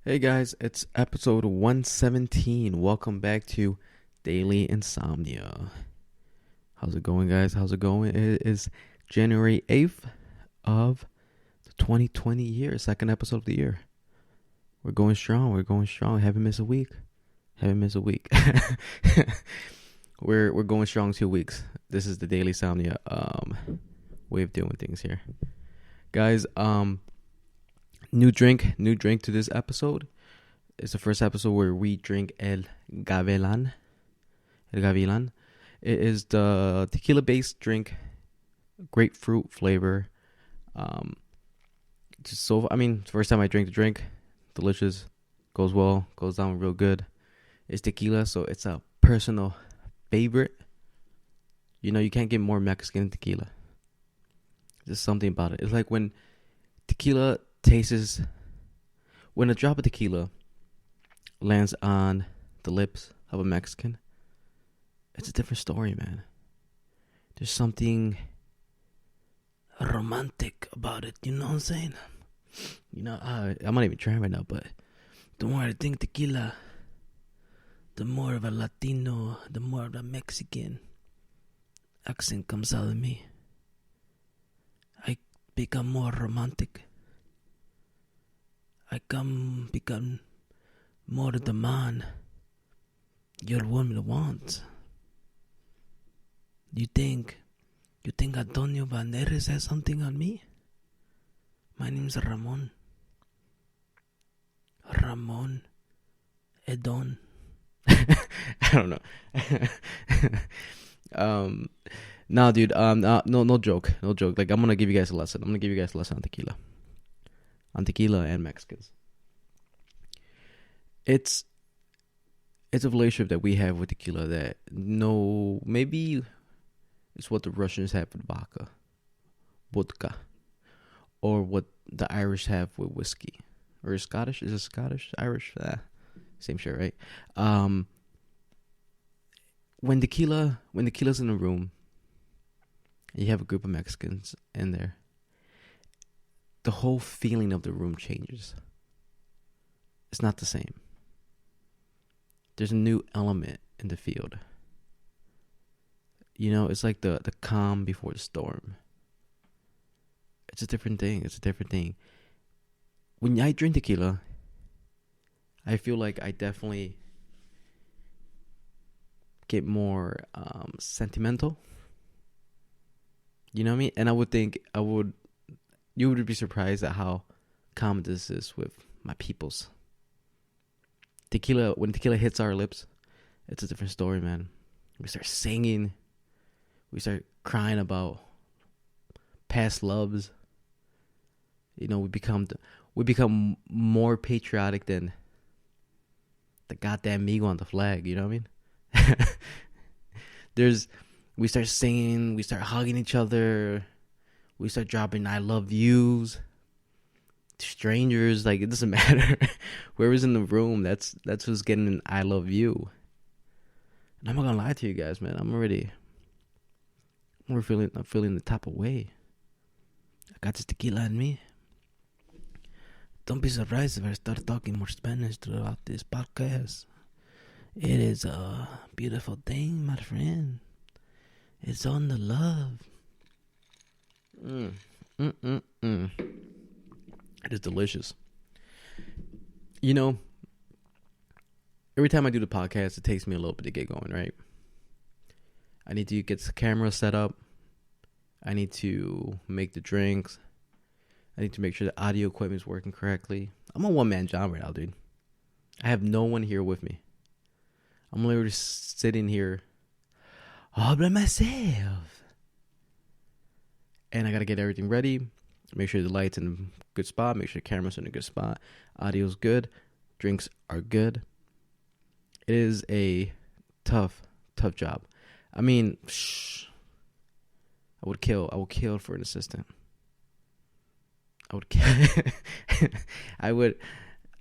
Hey guys, it's episode 117. Welcome back to Daily Insomnia. How's it going, guys? How's it going? It is January 8th of the 2020 year, second episode of the year. We're going strong. Haven't missed a week. We're going strong 2 weeks. This is the Daily Insomnia way of doing things here. Guys, New drink to this episode. It's the first episode where we drink El Gavilan. It is the tequila-based drink, grapefruit flavor. First time I drank the drink, delicious, goes down real good. It's tequila, so it's a personal favorite. You know, you can't get more Mexican than tequila. There's something about it. It's like when tequila tastes, when a drop of tequila lands on the lips of a Mexican, it's a different story, man. There's something romantic about it, you know what I'm saying? You know, I'm not even trying right now, but the more I drink tequila, the more of a Latino, the more of a Mexican accent comes out of me. I become more romantic. I become more the man your woman wants. You think Antonio Banderas has something on me? My name's Ramon. Ramon Edon. I don't know. Nah, dude. No joke. Like, I'm gonna give you guys a lesson. on tequila and Mexicans. It's a relationship that we have with tequila that maybe it's what the Russians have with vodka, or what the Irish have with whiskey, or Scottish. Is it Scottish? Irish? Same shit, right? When tequila's in the room, and you have a group of Mexicans in there, the whole feeling of the room changes. It's not the same. There's a new element in the field. You know, it's like the calm before the storm. It's a different thing. When I drink tequila, I feel like I definitely get more sentimental. You know what I mean? And you would be surprised at how common this is with my peoples. When tequila hits our lips, it's a different story, man. We start singing. We start crying about past loves. You know, we become more patriotic than the goddamn Migo on the flag. You know what I mean? We start singing. We start hugging each other. We start dropping I love yous. Strangers, like, it doesn't matter. Whoever's in the room, that's who's getting an I love you. And I'm not gonna lie to you guys, man. I'm feeling the type of way. I got this tequila in me. Don't be surprised if I start talking more Spanish throughout this podcast. It is a beautiful thing, my friend. It's on the love. It is delicious. You know, every time I do the podcast, it takes me a little bit to get going, right? I need to get the camera set up. I need to make the drinks. I need to make sure the audio equipment is working correctly. I'm a one-man job right now, dude. I have no one here with me. I'm literally sitting here all by myself. And I got to get everything ready. Make sure the light's in a good spot. Make sure the camera's in a good spot. Audio's good. Drinks are good. It is a tough job. I mean, I would kill for an assistant.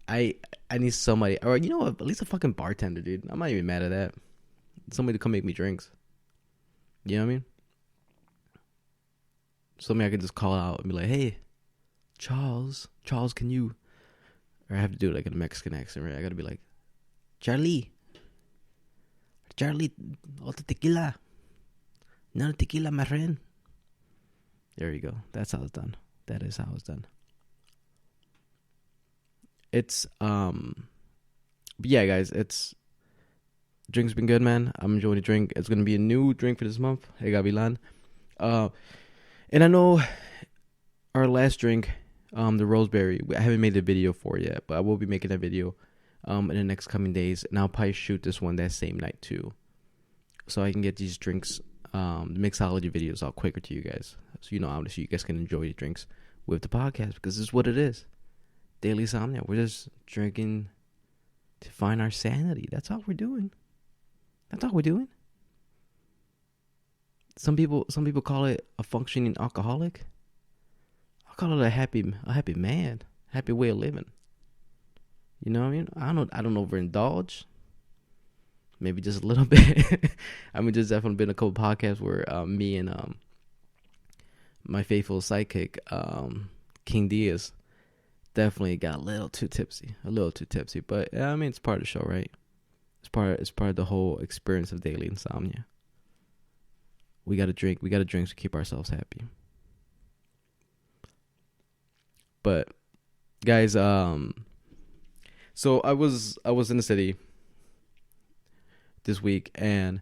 I need somebody, or you know what, at least a fucking bartender, dude. I'm not even mad at that. Somebody to come make me drinks. You know what I mean? Something I can just call out and be like, hey, Charles, can you or I have to do it like in a Mexican accent, right? I gotta be like, Charlie, otro tequila, no tequila, my friend. There you go. That's how it's done. That is how it's done. It's but yeah, guys, drink's been good, man. I'm enjoying the drink. It's gonna be a new drink for this month. Hey, Gavilan. And I know our last drink, the roseberry, I haven't made a video for it yet, but I will be making that video in the next coming days, and I'll probably shoot this one that same night too, so I can get these drinks, the mixology videos out quicker to you guys, so obviously you guys can enjoy the drinks with the podcast, because this is what it is. Daily Insomnia. We're just drinking to find our sanity. That's all we're doing. Some people call it a functioning alcoholic. I call it a happy man, happy way of living. You know what I mean? I don't overindulge. Maybe just a little bit. I mean, there's definitely been a couple podcasts where me and my faithful sidekick, KingDiaz, definitely got a little too tipsy. But I mean, it's part of the show, right? It's part of the whole experience of daily insomnia. We gotta drink to keep ourselves happy. But guys, so I was in the city this week, and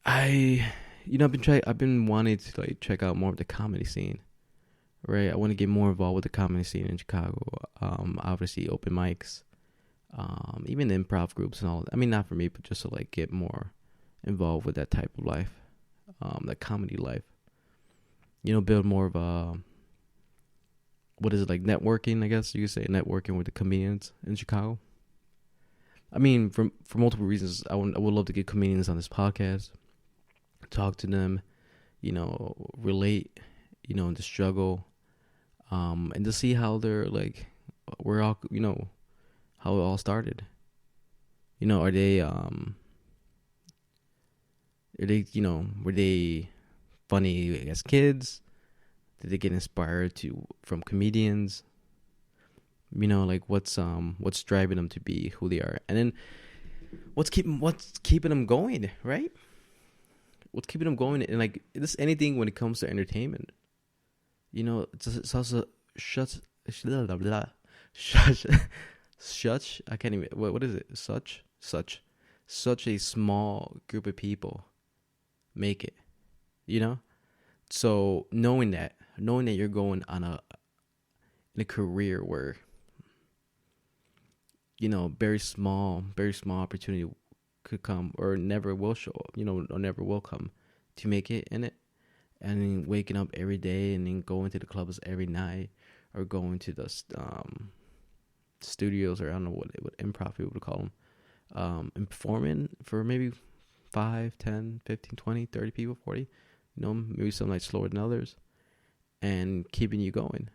I've been wanting to like check out more of the comedy scene, right? I want to get more involved with the comedy scene in Chicago. Obviously open mics, even the improv groups and all. I mean, not for me, but just to like get more involved with that type of life, that comedy life. Build more of a, what is it, like networking, I guess you could say, networking with the comedians in Chicago. I mean, for multiple reasons, I would love to get comedians on this podcast, talk to them, relate, in the struggle, and to see how they're like, we're all, how it all started. Are they, were they funny as kids? Did they get inspired from comedians? Like what's driving them to be who they are, and then what's keeping them going, right? What's keeping them going, and like this anything when it comes to entertainment. It's also such. I can't even. What is it? Such a small group of people make it. So knowing that you're going on in a career where very small opportunity could come or never will show up, or never will come to make it in it, and then waking up every day and then going to the clubs every night or going to the studios, or I don't know what improv people would call them, and performing for maybe 5, 10, 15, 20, 30 people, 40, maybe some nights slower than others, and keeping you going.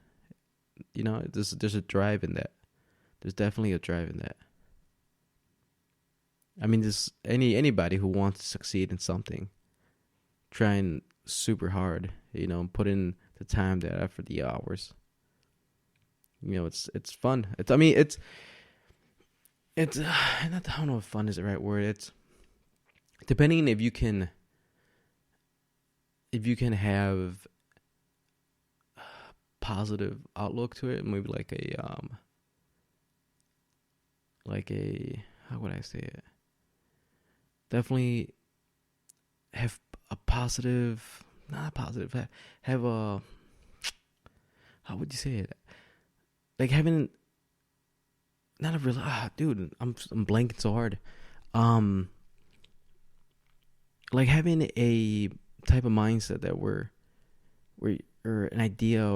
There's a drive in that. There's definitely a drive in that. I mean, there's anybody who wants to succeed in something, trying super hard, put in the time, the effort, the hours. It's fun. I don't know if fun is the right word. It's depending if you can have a positive outlook to it, maybe like a how would I say it? Definitely have a positive, not positive. Have a, how would you say it? Like having, not a real. Dude, I'm blanking so hard. Like having a type of mindset that or an idea,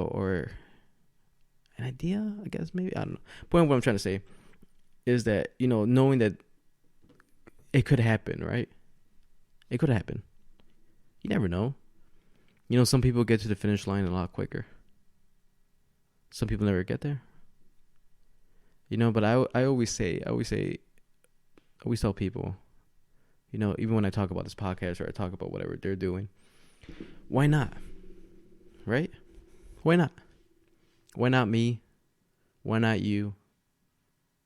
I guess, maybe, I don't know. But what I'm trying to say is that, knowing that it could happen, right? It could happen. You never know. Some people get to the finish line a lot quicker. Some people never get there. But I always tell people, even when I talk about this podcast or I talk about whatever they're doing, why not? Right? Why not? Why not me? Why not you?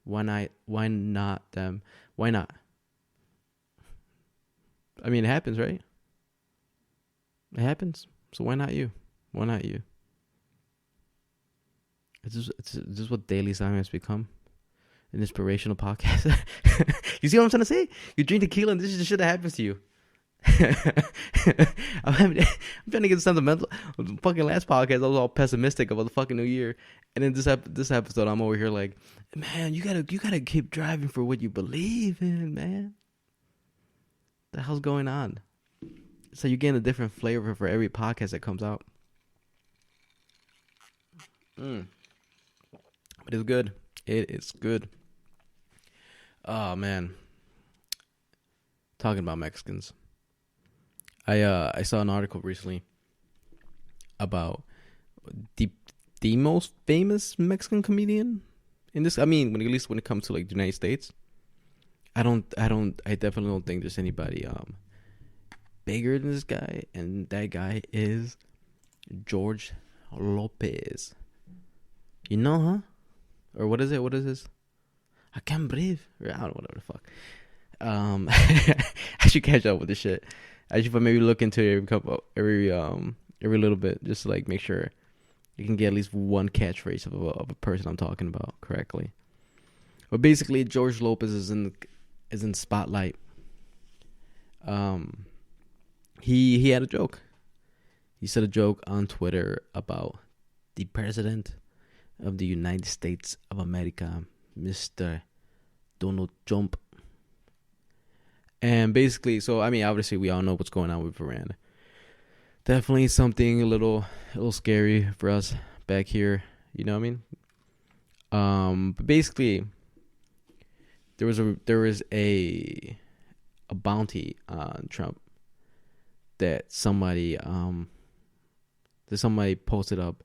Why not? Why not them? Why not? I mean, it happens, right? It happens. So why not you? Why not you? It's just what Daily Simon has become. An inspirational podcast. You see what I'm trying to say? You drink tequila and this is the shit that happens to you. I'm trying to get sentimental. The fucking last podcast, I was all pessimistic about the fucking new year, and then this episode, I'm over here like, man, you gotta keep driving for what you believe in, man. The hell's going on? So you're getting a different flavor for every podcast that comes out. But it's good. It is good. Oh man, talking about Mexicans. I saw an article recently about the most famous Mexican comedian in this. I mean, at least when it comes to like the United States, I definitely don't think there's anybody bigger than this guy, and that guy is George Lopez. You know, huh? Or what is it? What is this? I can't breathe. Or I don't know, whatever the fuck. I should catch up with this shit. I should maybe look into it every little bit, just to like make sure you can get at least one catchphrase of a person I'm talking about correctly. But basically, George Lopez is in spotlight. He had a joke. He said a joke on Twitter about the president of the United States of America, Mr. Donald Trump. And basically, so I mean, obviously, we all know what's going on with Iran. Definitely something a little scary for us back here. You know what I mean? But basically, there was a bounty on Trump that somebody posted up,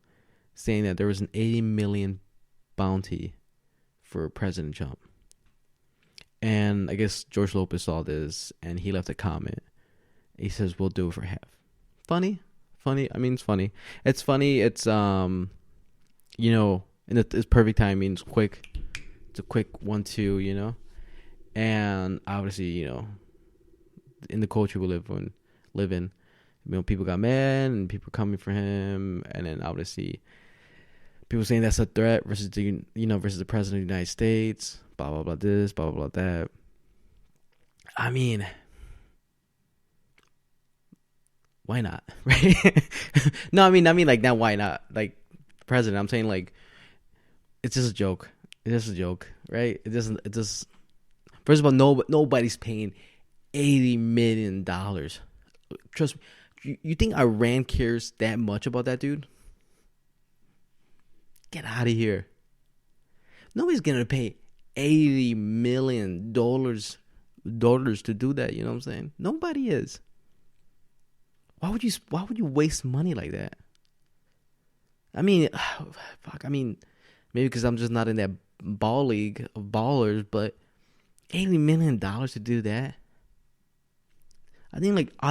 saying that there was an 80 million bounty for President Trump. And I guess George Lopez saw this and he left a comment. He says, "We'll do it for half." Funny. I mean, it's funny. It's funny. It's and it's perfect timing. It's quick. It's a quick 1-2. And obviously, in the culture we live in, people got mad and people coming for him, and then obviously people saying that's a threat versus the president of the United States, blah blah blah this, blah blah blah that. I mean, why not, right? No, I mean like, now why not? Like, president, I'm saying, like, it's just a joke. It's just a joke, right? It just first of all, nobody's paying $80 million. Trust me. You think Iran cares that much about that dude? Get out of here. Nobody's gonna pay $80 million to do that. You know what I'm saying? Nobody is. Why would you waste money like that? I mean, fuck. I mean, maybe because I'm just not in that ball league of ballers, but $80 million to do that. I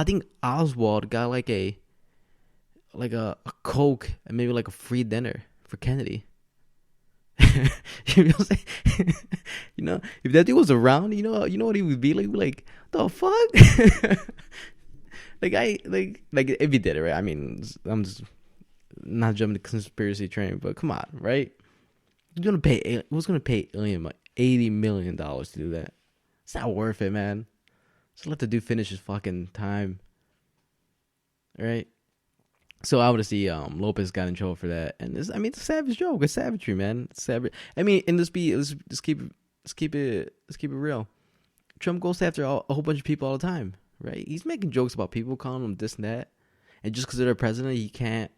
think Oswald got like a Coke and maybe like a free dinner for Kennedy. You know what I'm saying? If that dude was around, you know what he would be like? Like, the fuck? like if he did it, right? I mean, I'm just not jumping the conspiracy train, but come on, right? Who's gonna pay $80 million to do that? It's not worth it, man. Just let the dude finish his fucking time. All right. So obviously, Lopez got in trouble for that, and it's a savage joke. It's savagery, man. It's savage. I mean, and let's keep it real. Trump goes after a whole bunch of people all the time, right? He's making jokes about people, calling them this and that, and just because they're the president, he can't.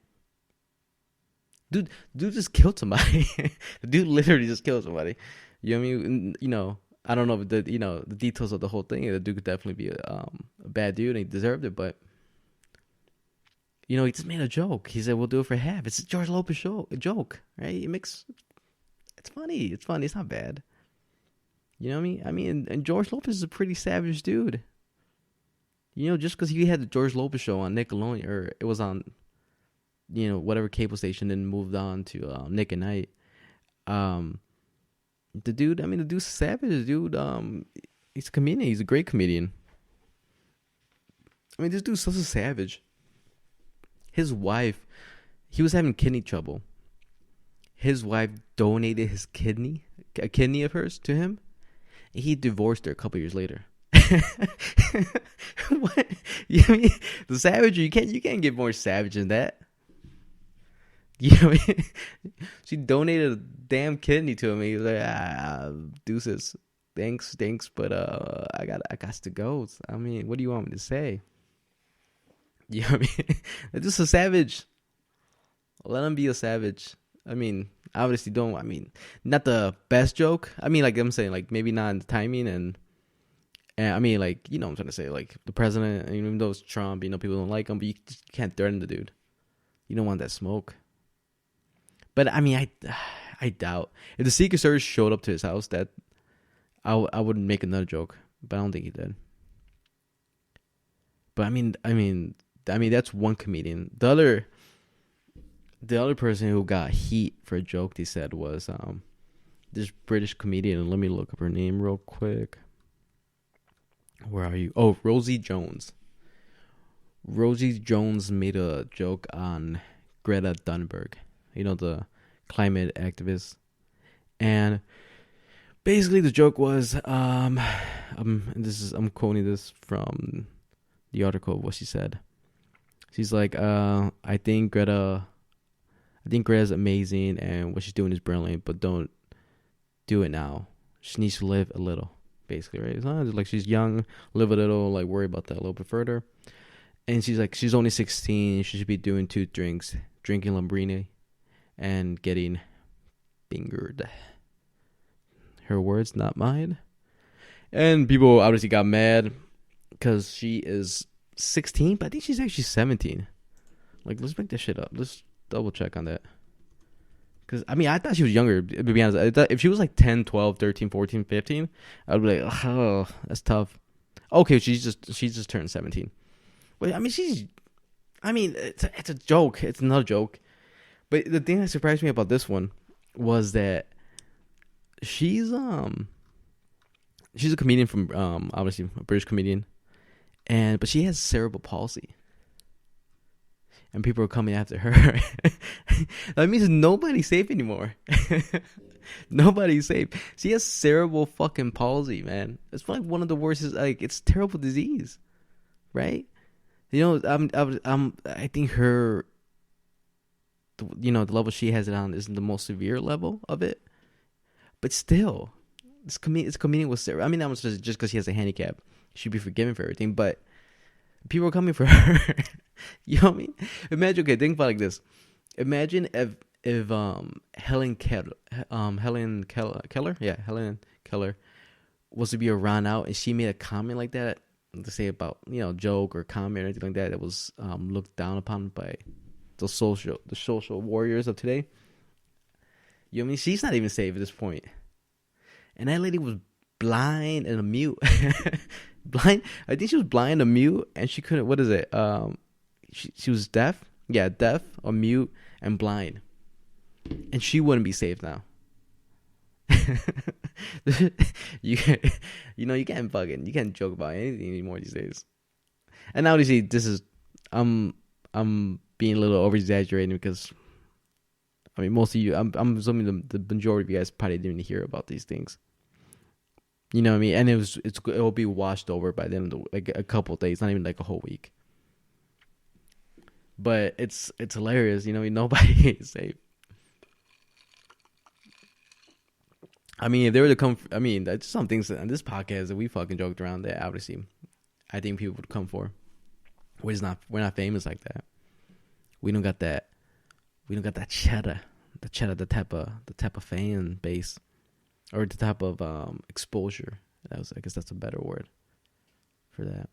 Dude just killed somebody. The dude literally just killed somebody. You know what I mean? I don't know the details of the whole thing. The dude could definitely be a bad dude, and he deserved it, but. He just made a joke. He said, "We'll do it for half." It's a George Lopez a joke, right? It's funny. It's funny. It's not bad. You know what I mean? And George Lopez is a pretty savage dude. Just because he had the George Lopez show on Nickelodeon, or it was on, whatever cable station, then moved on to Nick at Night. The dude's savage, dude. He's a comedian. He's a great comedian. I mean, this dude's such a savage. His wife, he was having kidney trouble. His wife donated a kidney of hers to him. And he divorced her a couple years later. What? You know what I mean? The savagery, you can't get more savage than that. You know what I mean? She donated a damn kidney to him. He was like, deuces. Thanks, but I got to go. I mean, what do you want me to say? You know what I mean? It's just a savage. Let him be a savage. I mean, obviously not the best joke. I mean, like I'm saying, like maybe not in the timing and I mean, like, you know what I'm trying to say, like the president, even though it's Trump, people don't like him, but you just can't threaten the dude. You don't want that smoke. But I mean, I doubt if the Secret Service showed up to his house that I would make another joke, but I don't think he did. But I mean, that's one comedian. The other person who got heat for a joke they said was this British comedian. Let me look up her name real quick. Where are you? Oh, Rosie Jones. Rosie Jones made a joke on Greta Thunberg, the climate activist, and basically the joke was I'm quoting this from the article of what she said. She's like, I think Greta's amazing and what she's doing is brilliant, but don't do it now. She needs to live a little, basically, right? It's not like she's young, live a little, like worry about that a little bit further. And she's like, she's only 16. She should be doing 2 drinks, drinking Lambrini and getting fingered. Her words, not mine. And people obviously got mad because she is 16, but I think she's actually 17. Like, let's make this shit up. Let's double check on that. Because, I mean, I thought she was younger, to be honest. I thought if she was like 10, 12, 13, 14, 15, I'd be like, oh, that's tough. Okay, she's just turned 17. But, I mean, it's a joke. It's another joke. But the thing that surprised me about this one was that she's a comedian from, obviously, a British comedian. But she has cerebral palsy. And people are coming after her. That means nobody's safe anymore. Nobody's safe. She has cerebral fucking palsy, man. It's like one of the worst. It's a terrible disease, right? I think her, the level she has it on isn't the most severe level of it. But still, this comedian with cerebral. I mean, that was just because she has a handicap. She'd be forgiven for everything, but people are coming for her. You know what I mean? Imagine, okay, think about it like this. Imagine if Helen Keller was to be around out and she made a comment like that, to say about, joke or comment or anything like that was looked down upon by the social warriors of today. You know what I mean? She's not even safe at this point. And that lady was blind and a mute. Blind. I think she was blind and mute, and she couldn't. What is it? She was deaf. Yeah, deaf or mute and blind, and she wouldn't be safe now. you can't joke about anything anymore these days. And obviously, this is I'm being a little over exaggerating because I mean most of you. I'm assuming the majority of you guys probably didn't hear about these things. You know what I mean? And it'll be washed over by the end of like a couple of days, not even like a whole week. But it's hilarious, nobody is safe. I mean, if they were to come, that's some things on this podcast that we fucking joked around that obviously I think people would come for. We're not famous like that. We don't got that cheddar, the type of fan base. Or the type of exposure. I guess that's a better word for that.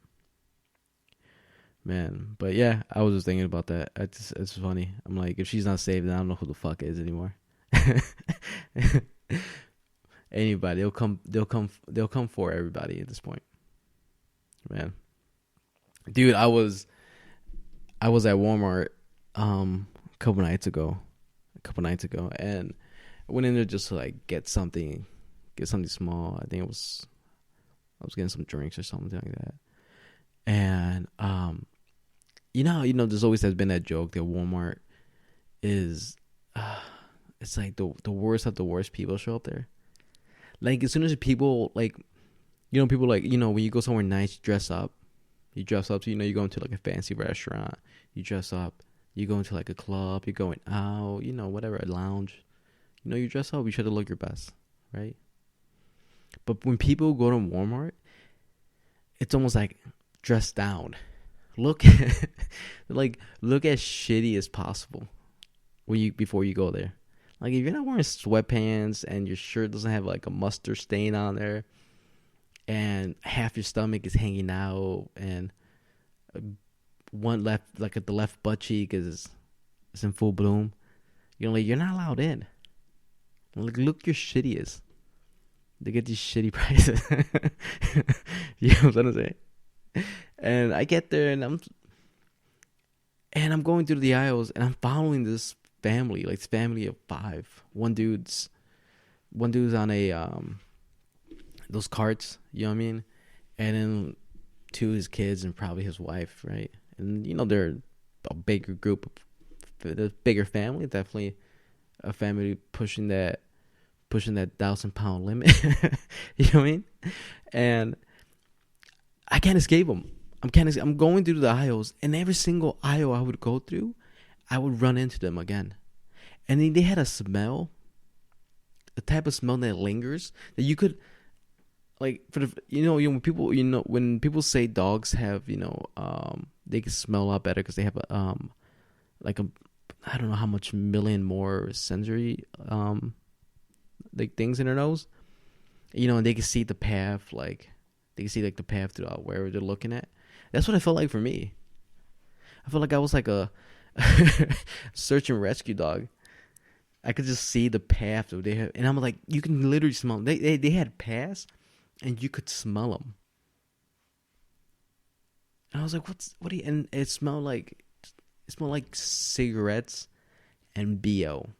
Man, but yeah, I was just thinking about that. It's funny. I'm like, if she's not safe, then I don't know who the fuck is anymore. Anybody, they'll come for everybody at this point. Man, dude, I was at Walmart a couple nights ago, and I went in there just to like get something get something small. I think I was getting some drinks or something like that. And there's always has been that joke that Walmart is, it's like the worst of the worst people show up there. Like as soon as people like, people like, when you go somewhere nice, you dress up. You dress up, so you go into like a fancy restaurant. You dress up. You go into like a club. You're going out. Whatever, a lounge. You dress up. You try to look your best, right? But when people go to Walmart, it's almost like dress down. Look as shitty as possible before you go there. Like if you're not wearing sweatpants and your shirt doesn't have like a mustard stain on there, and half your stomach is hanging out, and one left, like at the left butt cheek is in full bloom, you're not allowed in. Like look your shittiest. They get these shitty prices. You know what I'm saying? And I get there and I'm going through the aisles and I'm following this family, like this family of 5. One dude's on a those carts, you know what I mean? And then 2 of his kids and probably his wife, right? And they're a bigger group, a bigger family, definitely a family pushing that 1,000-pound limit. You know what I mean? And I can't escape them. I'm going through the aisles, and every single aisle I would go through, I would run into them again. And then they had a smell, a type of smell that lingers that you could, like, for the when people say dogs have they can smell a lot better because they have I don't know how much million more sensory like things in their nose, and they can see the path, like they can see like the path to wherever they're looking at. That's what it felt like for me. I felt like I was like a search and rescue dog. I could just see the path that they have, and I'm like, you can literally smell them. They had paths, and you could smell them. And I was like, and it smelled like cigarettes and BO.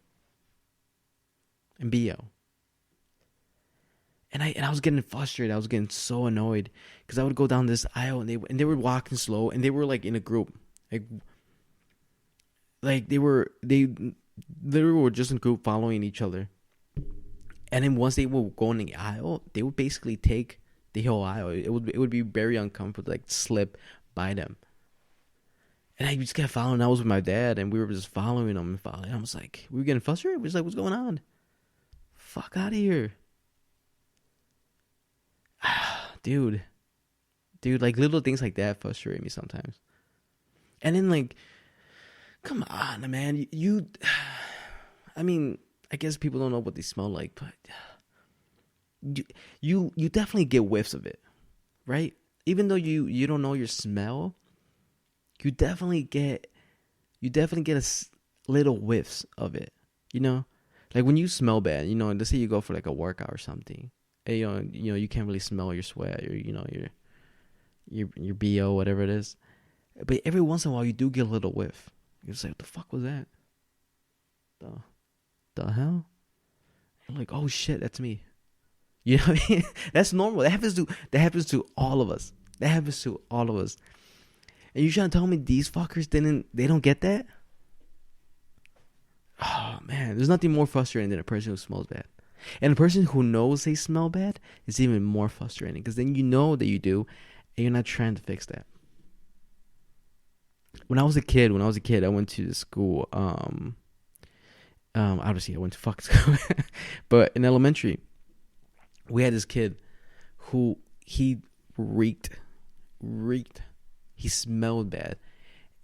And I was getting frustrated. I was getting so annoyed because I would go down this aisle and they were walking slow, and they were like in a group, like they literally were just in a group following each other. And then once they would go in the aisle, they would basically take the whole aisle. It would be very uncomfortable, like slip by them. And I just kept following. I was with my dad, and we were just following them and following. I was like, we were getting frustrated. We was like, what's going on? Fuck out of here. Dude, like little things like that frustrate me sometimes. And then like, come on, man. I mean, I guess people don't know what they smell like, but you definitely get whiffs of it, right? Even though you don't know your smell, you definitely get little whiffs of it, like when you smell bad, let's say you go for like a workout or something, and you can't really smell your sweat or your BO, whatever it is, but every once in a while you do get a little whiff. You're just like, what the fuck was that? The hell? You're like, oh shit, that's me. You know what I mean? That's normal. That happens to all of us. And you trying to tell me these fuckers they don't get that? Oh man, there's nothing more frustrating than a person who smells bad. And a person who knows they smell bad is even more frustrating, because then you know that you do, and you're not trying to fix that. When I was a kid, I went to the school. Obviously, I went to fucking school, but in elementary, we had this kid who he reeked. He smelled bad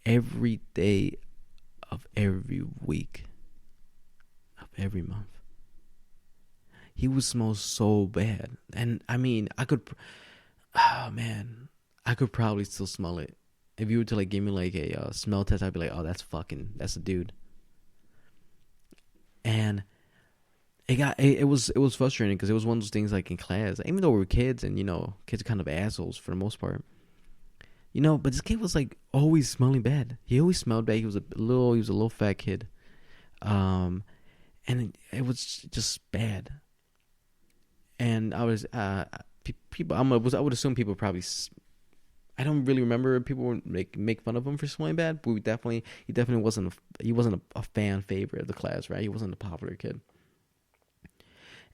every day of every week of every month. He would smell so bad, and I mean, I could probably still smell it. If you were to like give me like a smell test, I'd be like, oh, that's a dude. And it was frustrating because it was one of those things like in class, even though we were kids, and kids are kind of assholes for the most part, but this kid was like always smelling bad. He always smelled bad. He was a little fat kid, and it was just bad. And I was people. I would assume people probably. I don't really remember people would make fun of him for smelling bad, but he definitely wasn't a fan favorite of the class, right? He wasn't a popular kid,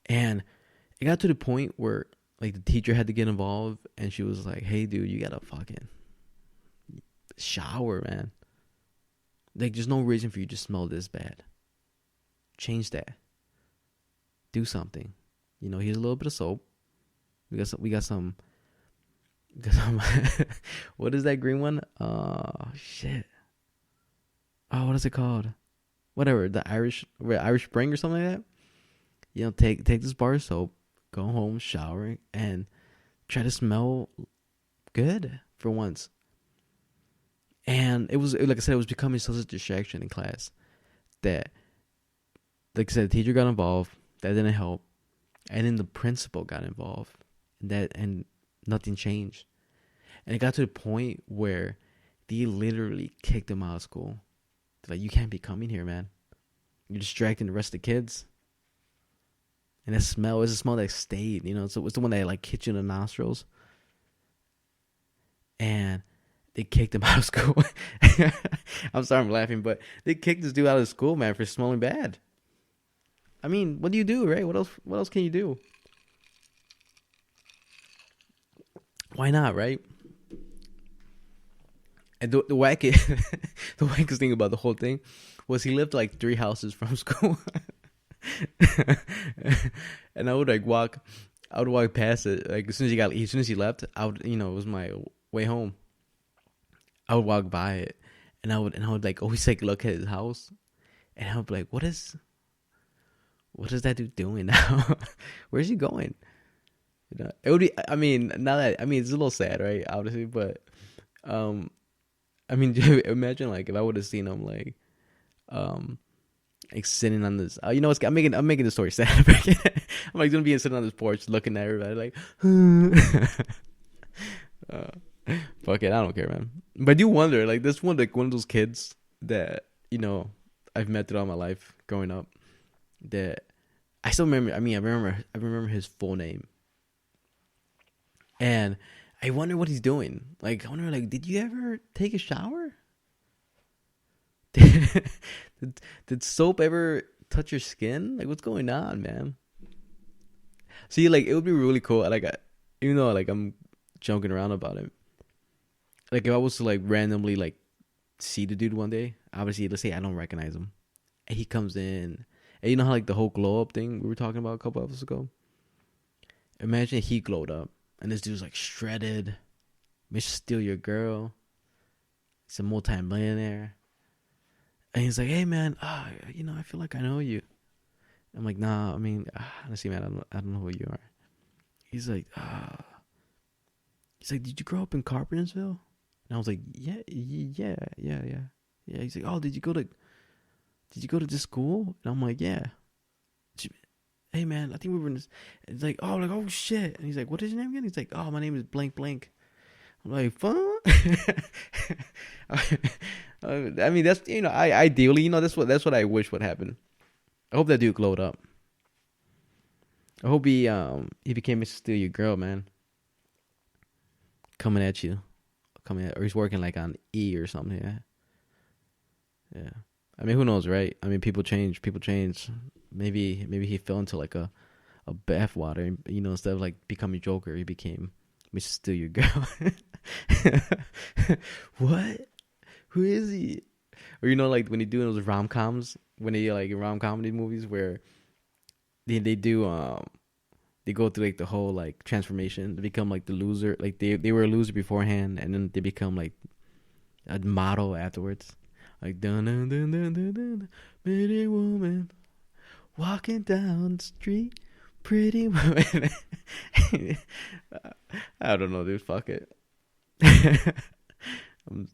and it got to the point where like the teacher had to get involved, and she was like, "Hey, dude, you gotta fucking shower, man. Like, there's no reason for you to smell this bad. Change that. Do something. You know, here's a little bit of soap. We got some." What is that green one? Oh shit. Oh, what is it called? Whatever. The Irish Spring or something like that. You know, take this bar of soap, go home, shower, and try to smell good for once. And it was, like I said, it was becoming such a distraction in class that, like I said, the teacher got involved. That didn't help, and then the principal got involved, and nothing changed. And it got to the point where they literally kicked him out of school. They're like, you can't be coming here, man. You're distracting the rest of the kids. And that smell is a smell that stayed, you know. So it's the one that like hit you in the nostrils. And they kicked him out of school. I'm sorry I'm laughing, but they kicked this dude out of school, man, for smelling bad. I mean, what do you do, right? What else can you do? Why not, right? And the wackest thing about the whole thing was he lived like 3 houses from school. And I would walk past it. Like as soon as he left, it was my way home. I would walk by it, and I would like always like look at his house, and I would be like, what is that dude doing now? Where's he going? You know, it would be. I mean, it's a little sad, right? Obviously, but I mean, imagine like if I would have seen him like sitting on this. I'm making the story sad. I'm like gonna be sitting on this porch looking at everybody like, fuck it, I don't care, man. But I do wonder, like this one, like one of those kids that I've met throughout my life growing up. That I still remember. I remember his full name. And I wonder what he's doing. Like, I wonder, like, did you ever take a shower? Did soap ever touch your skin? Like, what's going on, man? See, like, it would be really cool. Like, even though, like, I'm joking around about it. Like, if I was to, like, randomly, like, see the dude one day. Obviously, let's say I don't recognize him. And he comes in. And you know how, like, the whole glow-up thing we were talking about a couple episodes ago? Imagine he glowed up. And this dude's like shredded. Mr. Steal Your Girl. He's a multi-millionaire. And he's like, hey man, I feel like I know you. I'm like, nah, I mean, honestly, man, I don't know who you are. He's like, did you grow up in Carpentersville? And I was like, yeah. He's like, oh, did you go to this school? And I'm like, yeah. Hey man, I think we were in this. It's like, oh shit. And he's like, what is your name again? He's like, oh, my name is blank blank. I'm like, fun. I mean, that's ideally, that's what I wish would happen. I hope that dude glowed up. I hope he became Mr. Steal Your Girl, man. Coming at you, or he's working like on E or something. Yeah. I mean, who knows, right? I mean, people change. Maybe he fell into like a bath water, and, instead of like becoming Joker, he became Mr. Steal Your Girl. What? Who is he? Or like when they do those rom-coms, when they like rom-comedy movies where they do they go through like the whole like transformation to become like the loser, like they were a loser beforehand, and then they become like a model afterwards. Like dun dun dun dun dun dun, pretty woman walking down the street, pretty woman. I don't know, dude. Fuck it. I'm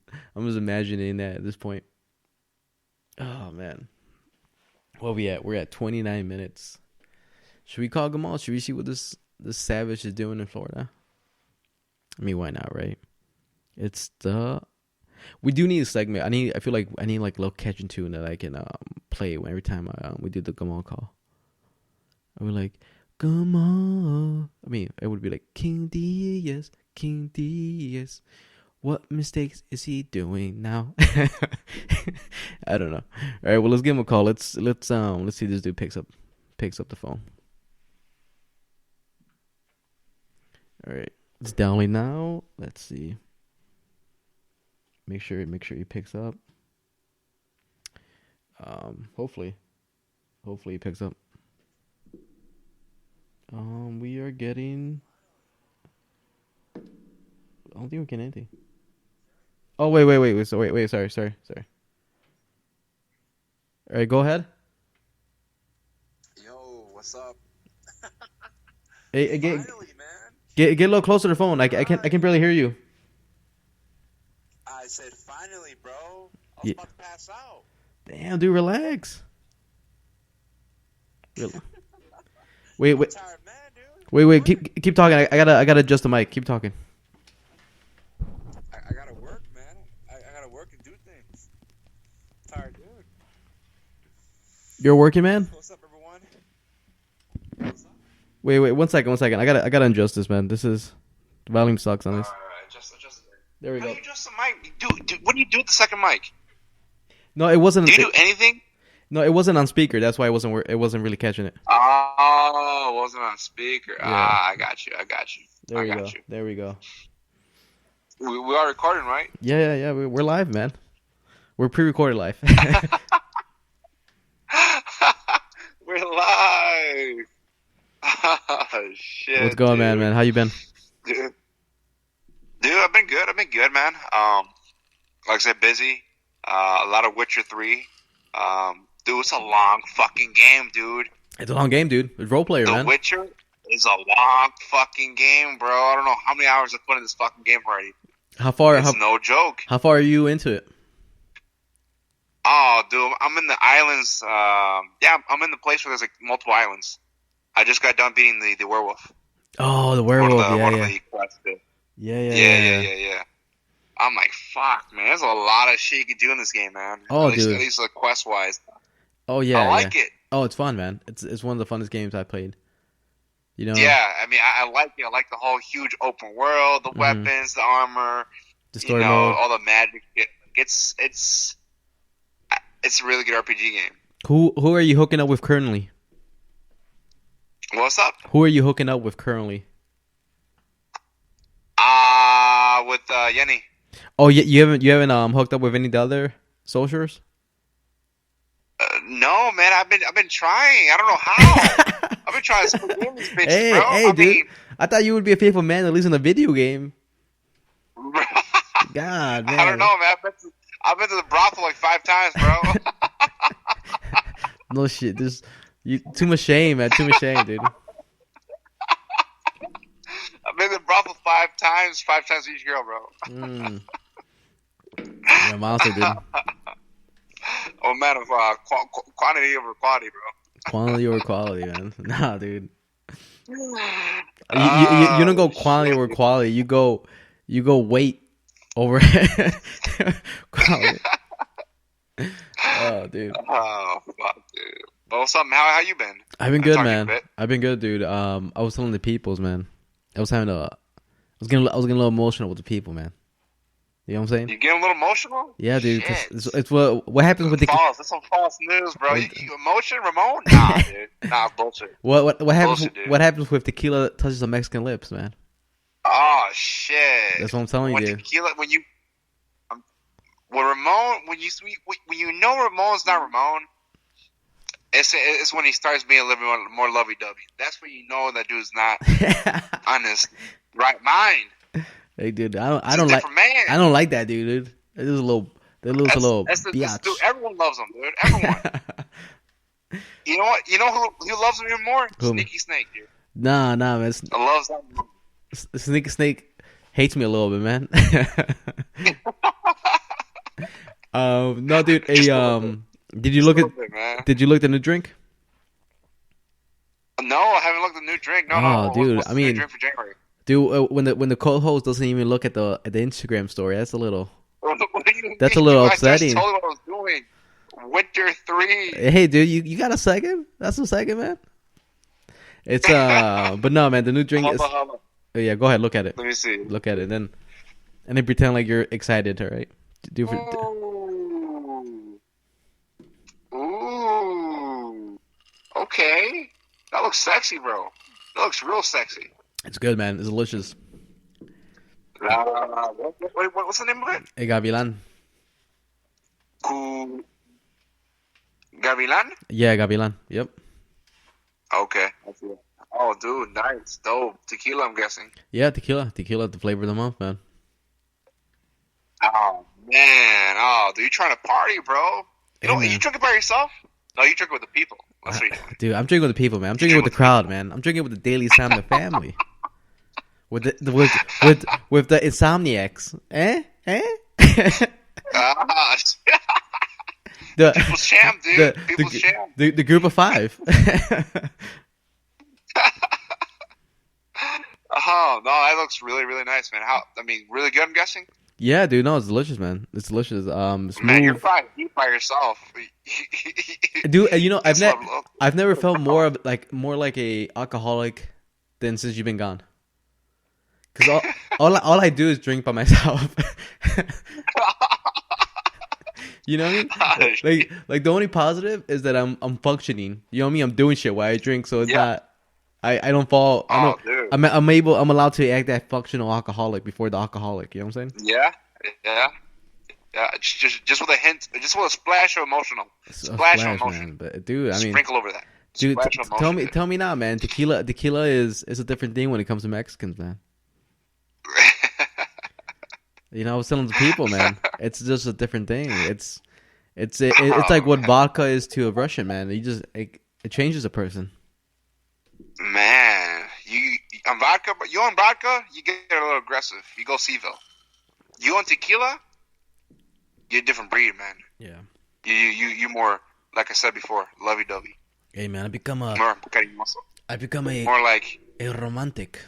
just imagining that at this point. Oh man, where we at? We're at 29 minutes. Should we call GAMMAL'S? Should we see what this savage is doing in Florida? I mean, why not, right? We do need a segment. I feel like I need like a little catching tune that I can play every time we do the GAMMAL call. I was like, Come on. I mean, it would be like KingDiaz, KingDiaz. What mistakes is he doing now? I don't know. All right, well, let's give him a call. Let's see if this dude picks up the phone. All right, it's dialing now. Let's see. Make sure he picks up. Hopefully he picks up. We are getting. I don't think we're getting anything. Oh wait. Sorry. All right, go ahead. Yo, what's up? Hey, Finally, man. get a little closer to the phone. I can barely hear you. I said finally, bro. I was Yeah. about to pass out. Damn, dude, relax. Wait. I'm tired, man, dude. Wait. Keep talking. I gotta adjust the mic. Keep talking. I gotta work, man. I gotta work and do things. Tired, dude. You're a working man. What's up, everyone? What's up? Wait. 1 second. I gotta adjust this, man. The volume sucks on this. Adjust it. There we How go. do you adjust the mic? Dude, what do you do with the second mic? No, it wasn't. Do you do anything? No, it wasn't on speaker. That's why it wasn't really catching it. Oh, it wasn't on speaker. Yeah. I got you. There we go. We are recording, right? Yeah. We're live, man. We're pre-recorded live. We're live. Oh, shit. What's going on, man? How you been? Dude, I've been good, man. Like I said, busy. A lot of Witcher 3. Dude, it's a long fucking game, dude. It's a long game, dude. It's role player, man. The Witcher is a long fucking game, bro. I don't know how many hours I put in this fucking game already. It's no joke. How far are you into it? Oh, dude, I'm in the islands. I'm in the place where there's like multiple islands. I just got done beating the werewolf. Oh, the werewolf. One of the quests. Yeah. I'm like, fuck, man. There's a lot of shit you can do in this game, man. Oh, at least like quest wise. Oh yeah. I like it. Oh, it's fun, man. It's one of the funnest games I played. You know. Yeah, I mean, I like it. I like the whole huge open world, the weapons, the armor, the story mode, all the magic shit. It's a really good RPG game. Who are you hooking up with currently? What's up? Who are you hooking up with currently? With Yenny. Oh, you haven't hooked up with any of the other soldiers? No, man. I've been trying. I don't know how. I've been trying to split these bitches, bro. Hey, dude. I thought you would be a faithful man, at least in a video game. God, man. I don't know, man. I've been to the brothel like 5 times, bro. No shit. Too much shame, man. Too much shame, dude. I've been to the brothel 5 times. 5 times each girl, bro. You're a monster, dude. Oh, man, of quantity over quality, bro. Quantity over quality, man. Nah, dude. You don't go quantity over quality. You go weight over quality. Oh, dude. Oh, fuck, dude. Well, what's up, man? How you been? I've been good, man. I've been good, dude. I was telling the peoples, man. I was getting a little emotional with the people, man. You know what I'm saying? You getting a little emotional? Yeah, dude. It's what happens with the That's some false news, bro. You emotion, Ramon? Nah, dude. Nah, bullshit. What happens? Bullshit, dude. What happens with tequila touches the Mexican lips, man? Oh shit. That's what I'm telling you, dude. Tequila, when Ramon, when you know Ramon's not Ramon, it's when he starts being a little bit more lovey-dovey. That's when you know that dude's not on his right mind. Hey, dude, I don't like that dude. It is a little biatch. Dude, everyone loves him, dude. Everyone. You know what? You know who loves him even more? Who? Sneaky Snake, dude. Nah, man. I love that. Sneaky Snake hates me a little bit, man. No, dude. Did you look at the new drink? No, I haven't looked at the new drink. No. Dude, what's the new drink for January? Dude, when the co-host doesn't even look at the Instagram story, that's a little upsetting. I just told you what I was doing. Winter 3. Hey, dude, you got a second? That's a second, man. It's but no, man. The new drink is. Hold on. Oh, yeah, go ahead. Look at it. Let me see. Look at it, and then pretend like you're excited. All right. Ooh. Okay. That looks sexy, bro. That looks real sexy. It's good, man. It's delicious. What's the name of it? Gavilan. Gavilan? Yeah, Gavilan. Yep. Okay. Oh, dude, nice. Dope. Tequila, I'm guessing. Yeah, tequila. Tequila, the flavor of the month, man. Oh, man. Oh, dude, you trying to party, bro? You know, you drinking by yourself? No, you drink with the people. That's what you're doing. Dude, I'm drinking with the people, man. I'm drinking with the crowd, man. I'm drinking with the Daily Insomnia family. With the Insomniacs. The People's champ, dude. People's champ. The group of 5. Oh, no, that looks really, really nice, man. Really good, I'm guessing? Yeah, dude, no, it's delicious, man. It's delicious. Smooth. Man, you're probably deep by yourself. Dude, you know, I've never felt more like a alcoholic than since you've been gone. Cause all I do is drink by myself. You know what I mean? Like the only positive is that I'm functioning. You know what I mean? I'm doing shit while I drink, so it's not. I don't fall. Dude. I'm allowed to act that functional alcoholic before the alcoholic. You know what I'm saying? Yeah. Just with a hint, just with a splash of emotional. Splash of emotion, man. But dude, I mean, sprinkle over that. Dude, tell me now, man. Tequila is a different thing when it comes to Mexicans, man. You know, I was telling the people, man. It's just a different thing. It's like what vodka is to a Russian, man. It changes a person. Man, you on vodka, you get a little aggressive. You go Seville. You on tequila, you're a different breed, man. Yeah. You more, like I said before, lovey-dovey. Hey, man, I become a more like a romantic.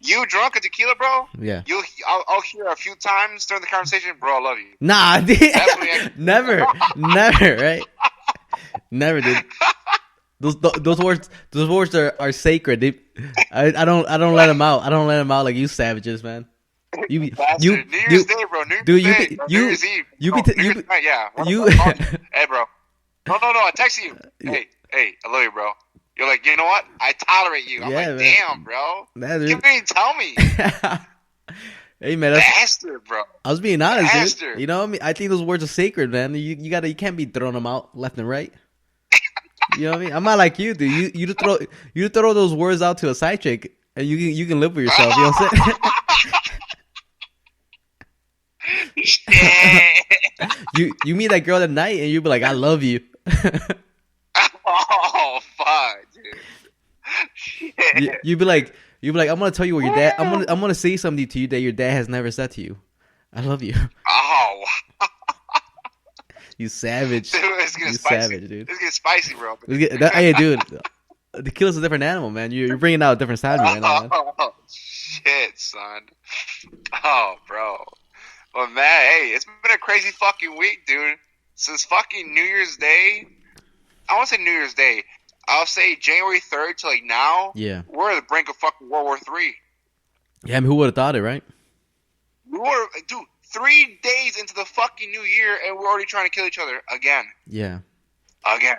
You drunk a tequila, bro? Yeah. I'll hear a few times during the conversation, bro. I love you. Nah, dude. Never, right? Never, dude. Those words are sacred. I don't let them out. I don't let them out like you savages, man. New Year's Day, bro. New Year's Eve. Hey, bro. No. I texted you. Hey, I love you, bro. You're like, you know what? I tolerate you. I'm like, man. Damn, bro. You didn't tell me. Hey, man, bastard, bro. I was being honest, dude. You know what I mean? I think those words are sacred, man. You can't be throwing them out left and right. You know what I mean? I'm not like you, dude. You throw those words out to a side chick, and you can live with yourself. You know what I'm saying? You meet that girl at night, and you be like, I love you. Oh fuck, dude. Shit. You be like, I'm gonna tell you what your dad. I'm gonna say something to you that your dad has never said to you. I love you. Oh. You savage. Dude, it's getting spicy. Savage, dude. It's getting spicy, bro. Hey, dude. Tequila's a different animal, man. You're bringing out a different side of me right now, man. Oh, shit, son. Oh, bro. Well, man, hey, it's been a crazy fucking week, dude. Since fucking New Year's Day. I won't say New Year's Day. I'll say January 3rd to like now. Yeah. We're at the brink of fucking World War III. Yeah, I mean, who would have thought it, right? We were, dude, 3 days into the fucking new year and we're already trying to kill each other again. Yeah. Again.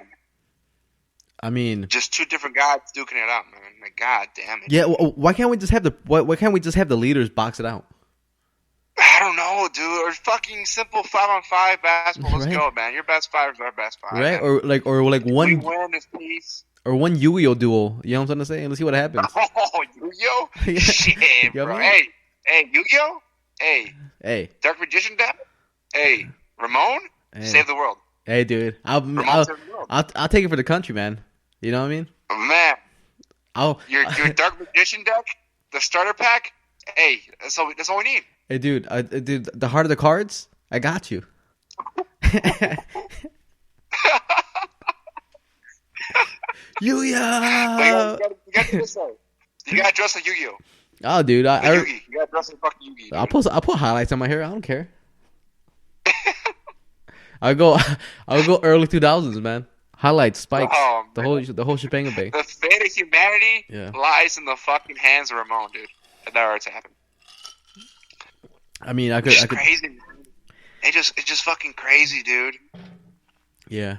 I mean, just two different guys duking it out, man. Like, god damn it. Yeah, why can't we just have the leaders box it out? I don't know, dude. Or fucking simple 5-on-5 basketball. Let's go, man. Your best five is our best five. Right? Man. Or like one. We win this piece. Or one Yu-Gi-Oh duel. You know what I'm trying to say? Let's see what happens. Oh, Yu-Gi-Oh? Yeah. Shit, bro. Hey, Yu-Gi-Oh? Hey. Dark Magician deck? Hey, Ramon? Hey. Save the world. Hey, dude. I'll take it for the country, man. You know what I mean? Man. Your Dark Magician deck, the starter pack, hey, that's all we need. Hey, dude, the heart of the cards, I got you. Yu-Gi-Oh! You gotta dress like Yu-Gi-Oh! Oh, dude, you gotta dress like fucking Yu-Gi-Oh! I'll put highlights on my hair. I don't care. I'll go early 2000s, man. highlights, spikes, Oh, the man. whole shebang bang. The fate of humanity Yeah. lies in the fucking hands of Ramon, dude. If that were to happen. I mean, It's just crazy, man. It's just fucking crazy, dude. Yeah.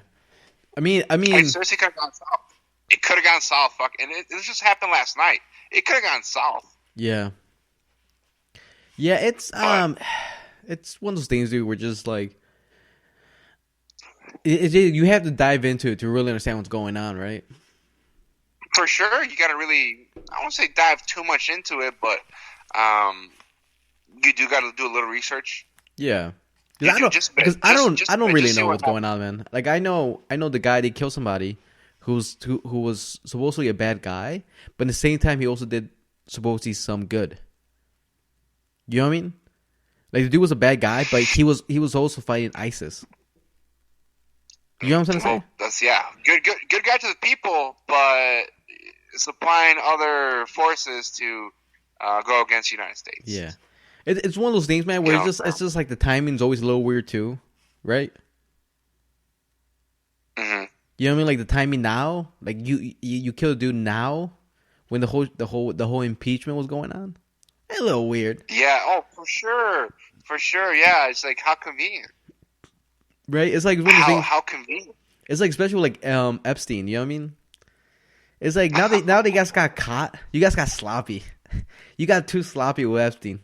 I mean, It seriously could have gone south. It could have gone south, and it just happened last night. It could have gone south. yeah. Yeah, it's one of those things, dude. Where just like, you have to dive into it to really understand what's going on, right? For sure, you got to really, I won't say dive too much into it, but you do got to do a little research. Yeah. You I do don't, just- because just- I don't just really see know what what's going on, man. Like I know the guy that killed somebody who was supposedly a bad guy, but at the same time he also did supposedly some good. You know what I mean? Like the dude was a bad guy, but he was also fighting ISIS. You know what I'm trying to say? That's good guy to the people, but supplying other forces to go against the United States. Yeah, it's one of those things, man. Where it's just like the timing's always a little weird too, right? Mm-hmm. You know what I mean? Like the timing now, like you kill a dude now, when the whole impeachment was going on. A little weird. Yeah. Oh, for sure. Yeah. It's like how convenient. Right? It's like one of the things. How convenient. It's like especially like Epstein. You know what I mean? It's like now they guys got caught. You guys got sloppy. You got too sloppy with Epstein.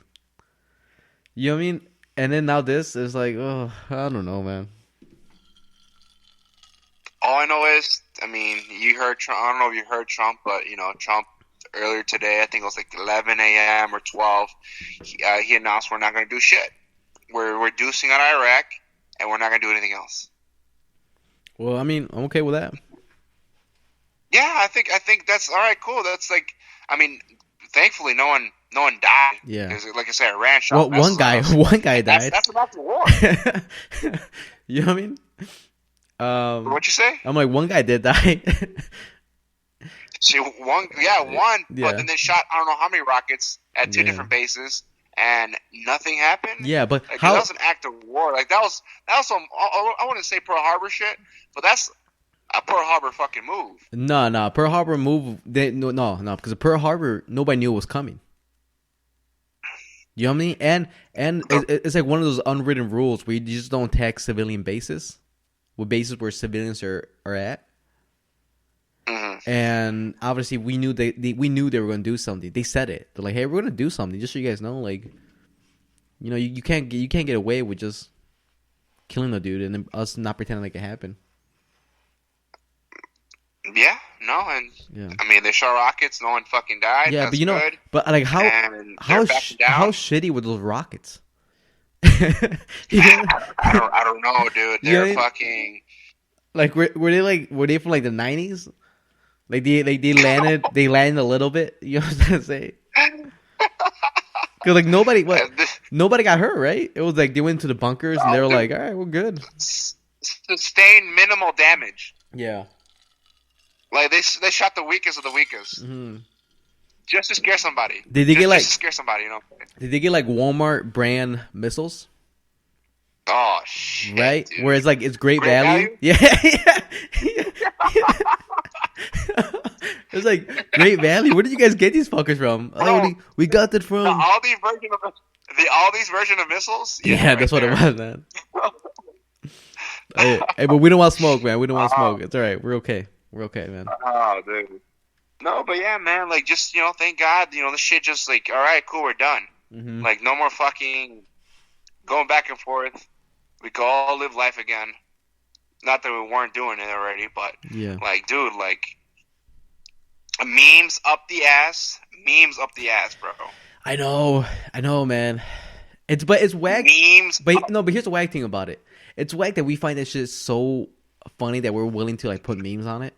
You know what I mean? And then now this is like, oh, I don't know, man. All I know is, I mean, you heard Trump. I don't know if you heard Trump, but Trump earlier today, I think it was like 11 a.m. or 12. He announced we're not going to do shit. We're reducing on Iraq, and we're not going to do anything else. Well, I mean, I'm okay with that. Yeah, I think that's all right. Cool. That's like, I mean, thankfully, no one died. Yeah. Because, like I said, Iran shot. Well, one guy died. That's about the war. You know what I mean? What'd you say? I'm like, one guy did die. One. Yeah. But then they shot I don't know how many rockets at two different bases, and nothing happened. Yeah, but like, how? that was an act of war. Like that was some. I wouldn't say Pearl Harbor shit, but that's a Pearl Harbor fucking move. No, Pearl Harbor move. No, because Pearl Harbor, nobody knew it was coming. You know what I mean? And it's like one of those unwritten rules where you just don't attack civilian bases, with bases where civilians are at. Mm-hmm. And obviously, we knew they were going to do something. They said it. They're like, "Hey, we're going to do something." Just so you guys know, like, you can't get away with just killing a dude and then us not pretending like it happened. Yeah, no, and I mean they shot rockets. No one fucking died. Yeah, That's but good. but like how shitty were those rockets? I don't know, dude. They're fucking. Like were they from like the 90s? Like they landed a little bit. You know what I'm trying to say? Because like nobody got hurt, right? It was like they went to the bunkers and they were like, all right, we're good. Sustained minimal damage. Yeah. Like they shot the weakest of the weakest, just to scare somebody. Did they get like just to scare somebody? Did they get like Walmart brand missiles? Oh shit! Right, dude. where it's like it's great value. Yeah. It's like great value. Where did you guys get these fuckers from? Oh, we got that from the Aldi's version of missiles. Yeah, that's what it was, man. Hey, but we don't want smoke, man. We don't want smoke. It's all right. We're okay. We're okay, man. Oh, dude. No, but yeah, man. Like, just thank God. This shit just like, all right, cool, we're done. Mm-hmm. Like, no more fucking going back and forth. We can all live life again. Not that we weren't doing it already, but like, dude, like, memes up the ass, bro. I know, man. It's whack. Memes. But here's the whack thing about it. It's whack that we find that shit so funny that we're willing to like put memes on it.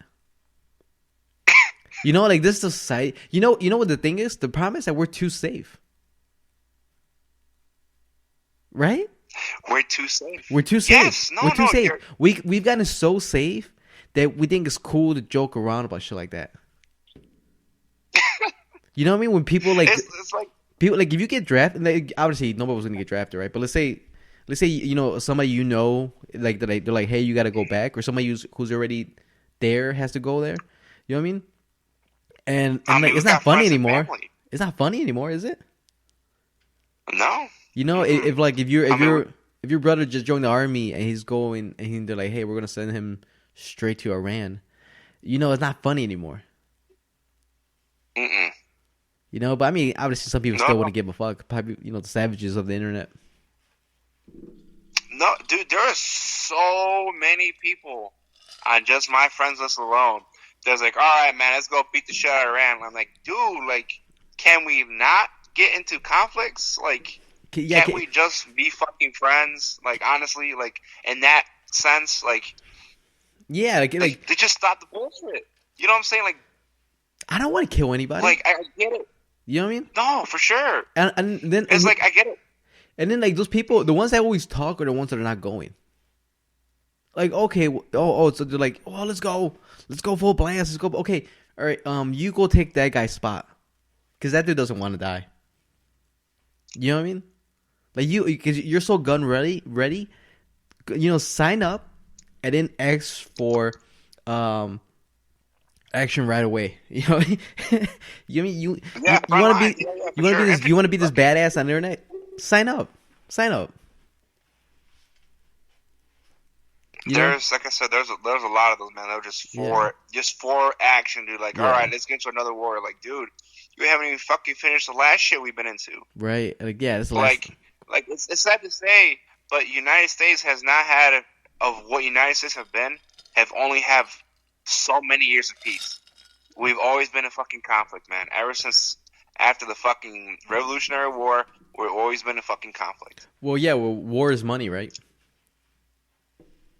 Like this society. You know what the thing is? The problem is that we're too safe. Right? We're too safe. We're too safe. Yes, we're too safe. We've gotten so safe that we think it's cool to joke around about shit like that. You know what I mean? When people like, it's like people like if you get drafted, like, obviously nobody was gonna get drafted, right? But let's say somebody like they're like, hey, you got to go back, or somebody who's already there has to go there. You know what I mean? And I mean, like, we it's not got funny friends and anymore. family. It's not funny anymore, is it? No. You know, Mhm. if your brother just joined the army and he's going and they're like, hey, we're gonna send him straight to Iran. You know, it's not funny anymore. Mm-mm. You know, but I mean, obviously, some people No. still wouldn't give a fuck. Probably, you know, the savages of the internet. No, dude, there are so many people on just my friends list alone that's like, all right, man, let's go beat the shit out of Iran. I'm like, dude, like, can we not get into conflicts? Like, can't we just be fucking friends? Like, honestly, like, in that sense, like, yeah, they just stop the bullshit. You know what I'm saying? Like, I don't want to kill anybody. like, I get it. You know what I mean? No, for sure. And then It's like, I get it. And then like those people, the ones that always talk are the ones that are not going. Like, okay, so they're like, oh, let's go full blast, let's go. Okay, all right, you go take that guy's spot, because that dude doesn't want to die. You know what I mean? Like because you're so gun ready. You know, sign up, and then ask for, action right away. You know, you want to be you want to be this badass on the internet. Sign up. There's like I said, there's a lot of those, man. They're just for action, dude. Like, all right, let's get into another war. Like, dude, you haven't even fucking finished the last shit we've been into. Right. Like, yeah, it's like it's sad to say, but United States has not had of what United States have only have so many years of peace. We've always been in fucking conflict, man. Ever since after the fucking Revolutionary War, we've always been in fucking conflict. Well, yeah, war is money, right?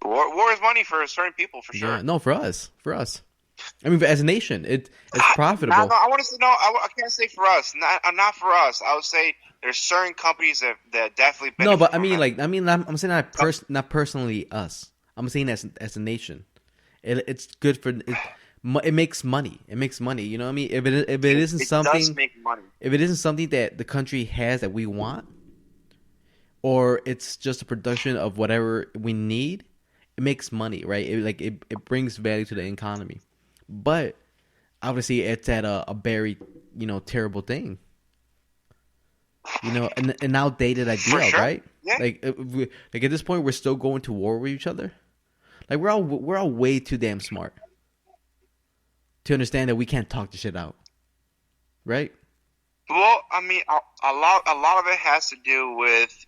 War is money for certain people, for sure. Yeah, no, for us. I mean, as a nation, it's profitable. No, I want to say no. I can't say for us. Not for us. I would say there's certain companies that definitely benefit. No, but I mean, I'm saying not personally us. I'm saying as a nation, it's good for. It makes money. You know what I mean? If it isn't something, does make money. If it isn't something that the country has that we want, or it's just a production of whatever we need, it makes money, right? It brings value to the economy. But obviously, it's at a very, you know, terrible thing. You know, an outdated idea, sure. right? Yeah. Like at this point, we're still going to war with each other. Like we're all way too damn smart to understand that we can't talk the shit out, right? Well, I mean, a lot of it has to do with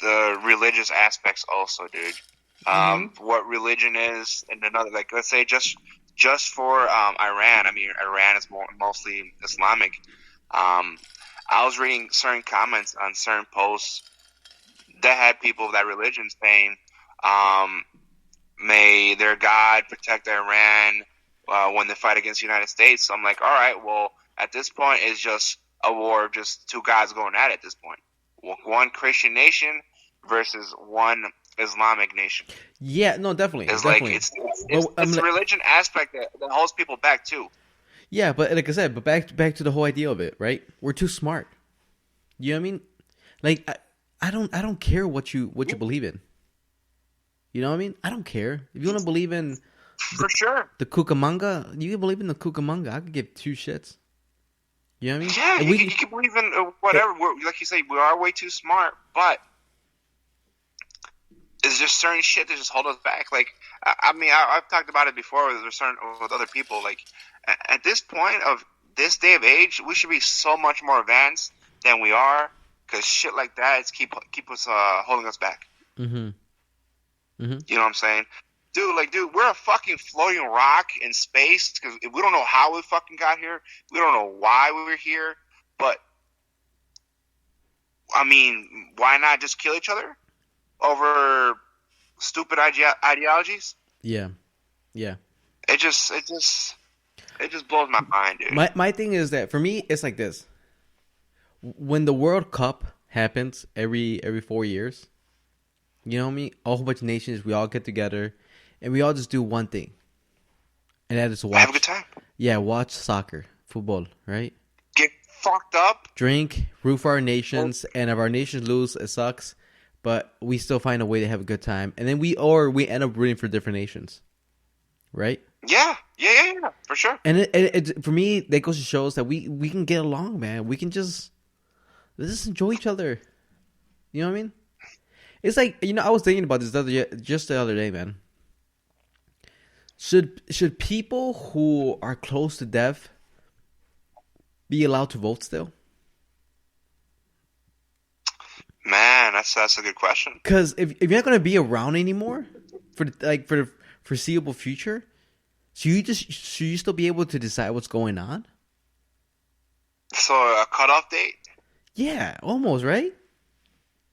the religious aspects, also, dude. What religion is, and another, like, let's say just for Iran. I mean, Iran is mostly Islamic. I was reading certain comments on certain posts that had people of that religion saying, may their God protect Iran when they fight against the United States. So I'm like, all right, well, at this point, it's just a war of just two guys going at it at this point. One Christian nation versus one Islamic nation. Yeah, no, definitely. It's definitely. like it's the religion aspect that holds people back too. Yeah, but like I said, back to the whole idea of it, right? We're too smart. You know what I mean? Like I don't care what you believe in. You know what I mean? I don't care. If you want to believe in for sure the Cucamonga, you can believe in the Cucamonga. I could give two shits. You know what I mean? Yeah, you can believe in whatever. Like you say, we are way too smart, but it's just certain shit that just hold us back. Like, I mean, I've talked about it before with other people. Like, at this point of this day of age, we should be so much more advanced than we are, because shit like that is keep us holding us back. Mm-hmm. Mm-hmm. You know what I'm saying? Dude, we're a fucking floating rock in space, because we don't know how we fucking got here. We don't know why we were here. But, I mean, why not just kill each other over stupid ideologies? Yeah. It just blows my mind, dude. My thing is that, for me, it's like this. When the World Cup happens every 4 years, you know what I mean? A whole bunch of nations, we all get together, and we all just do one thing. And that is watch. Have a good time. Yeah, watch soccer, football, right? Get fucked up. Drink, root for our nations, and if our nations lose, it sucks. But we still find a way to have a good time. And then we end up rooting for different nations. right? Yeah, for sure. And it for me, that goes to shows that we can get along, man. We can let's just enjoy each other. You know what I mean? It's like, I was thinking about this just the other day, man. Should people who are close to death be allowed to vote still? Man, that's a good question. Because if you're not going to be around anymore for the foreseeable future, should you still be able to decide what's going on? So a cutoff date? Yeah, almost, right?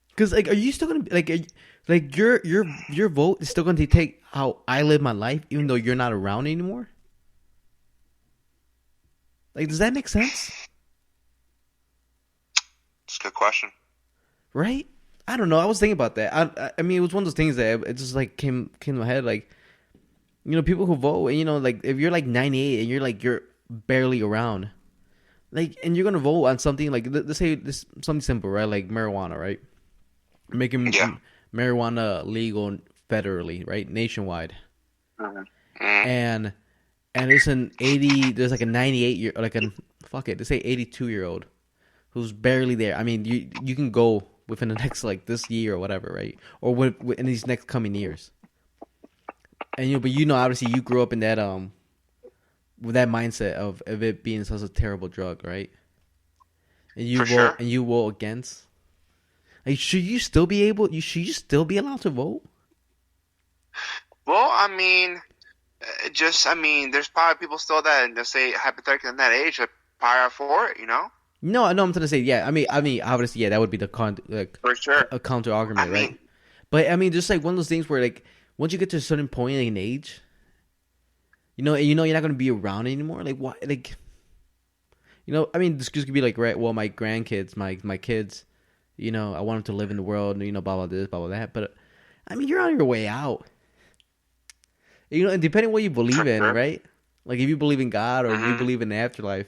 Because like, are you still going to be like your vote is still going to dictate how I live my life, even though you're not around anymore? Like, does that make sense? It's a good question. Right? I don't know. I was thinking about that. I mean, it was one of those things that it just like came to my head. Like, people who vote, like if you're like 98 and you're barely around, like, and you're gonna vote on something like, let's say this something simple, right? Like marijuana, right? Making marijuana legal federally, right? Nationwide. And there's there's like a 98 year, like let's say 82-year-old who's barely there. I mean, you can go within the next, like, this year or whatever, right? Or in these next coming years. And but obviously you grew up in that with that mindset of it being such a terrible drug, right? And you vote against. Like, should you still be allowed to vote? Well, I mean, there's probably people still that, let's say, hypothetically in that age, that probably are for it, No, I'm trying to say, yeah. I mean, obviously, yeah, that would be the for sure, a counter argument, right? But I mean, just like one of those things where, like, once you get to a certain point in age, you're not going to be around anymore. Like, why? Like, I mean, this could be like, right? Well, my grandkids, my kids, I want them to live in the world, blah blah this, blah blah that. But I mean, you're on your way out. And depending on what you believe in, right? Like, if you believe in God or if you believe in the afterlife,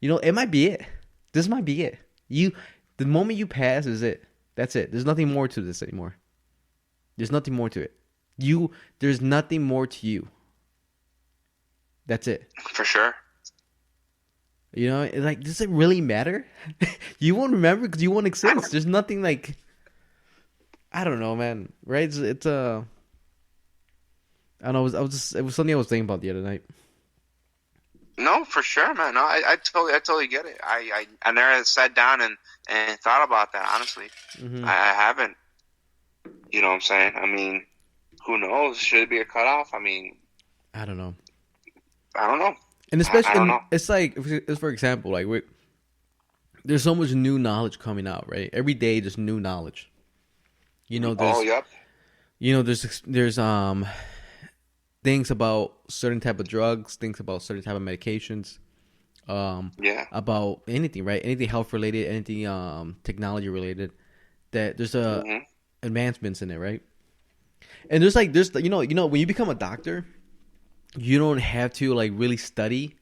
it might be it. This might be it. The moment you pass is it. That's it. There's nothing more to this anymore. There's nothing more to it. There's nothing more to you. That's it. For sure. Like, does it really matter? You won't remember because you won't exist. There's nothing, like, I don't know, man. Right? It's I don't know. It was something I was thinking about the other night. No, for sure, man. No, I totally get it. I never sat down and thought about that, honestly. Mm-hmm. I haven't. You know what I'm saying? I mean, who knows? Should it be a cutoff? I mean, I don't know. I And especially, don't know. It's like, for example, like, there's so much new knowledge coming out, right? Every day there's new knowledge. Yep. There's things about certain type of drugs, things about certain type of medications, about anything, right? Anything health related, anything technology related. That there's advancements in it, right? And there's when you become a doctor, you don't have to, like, really study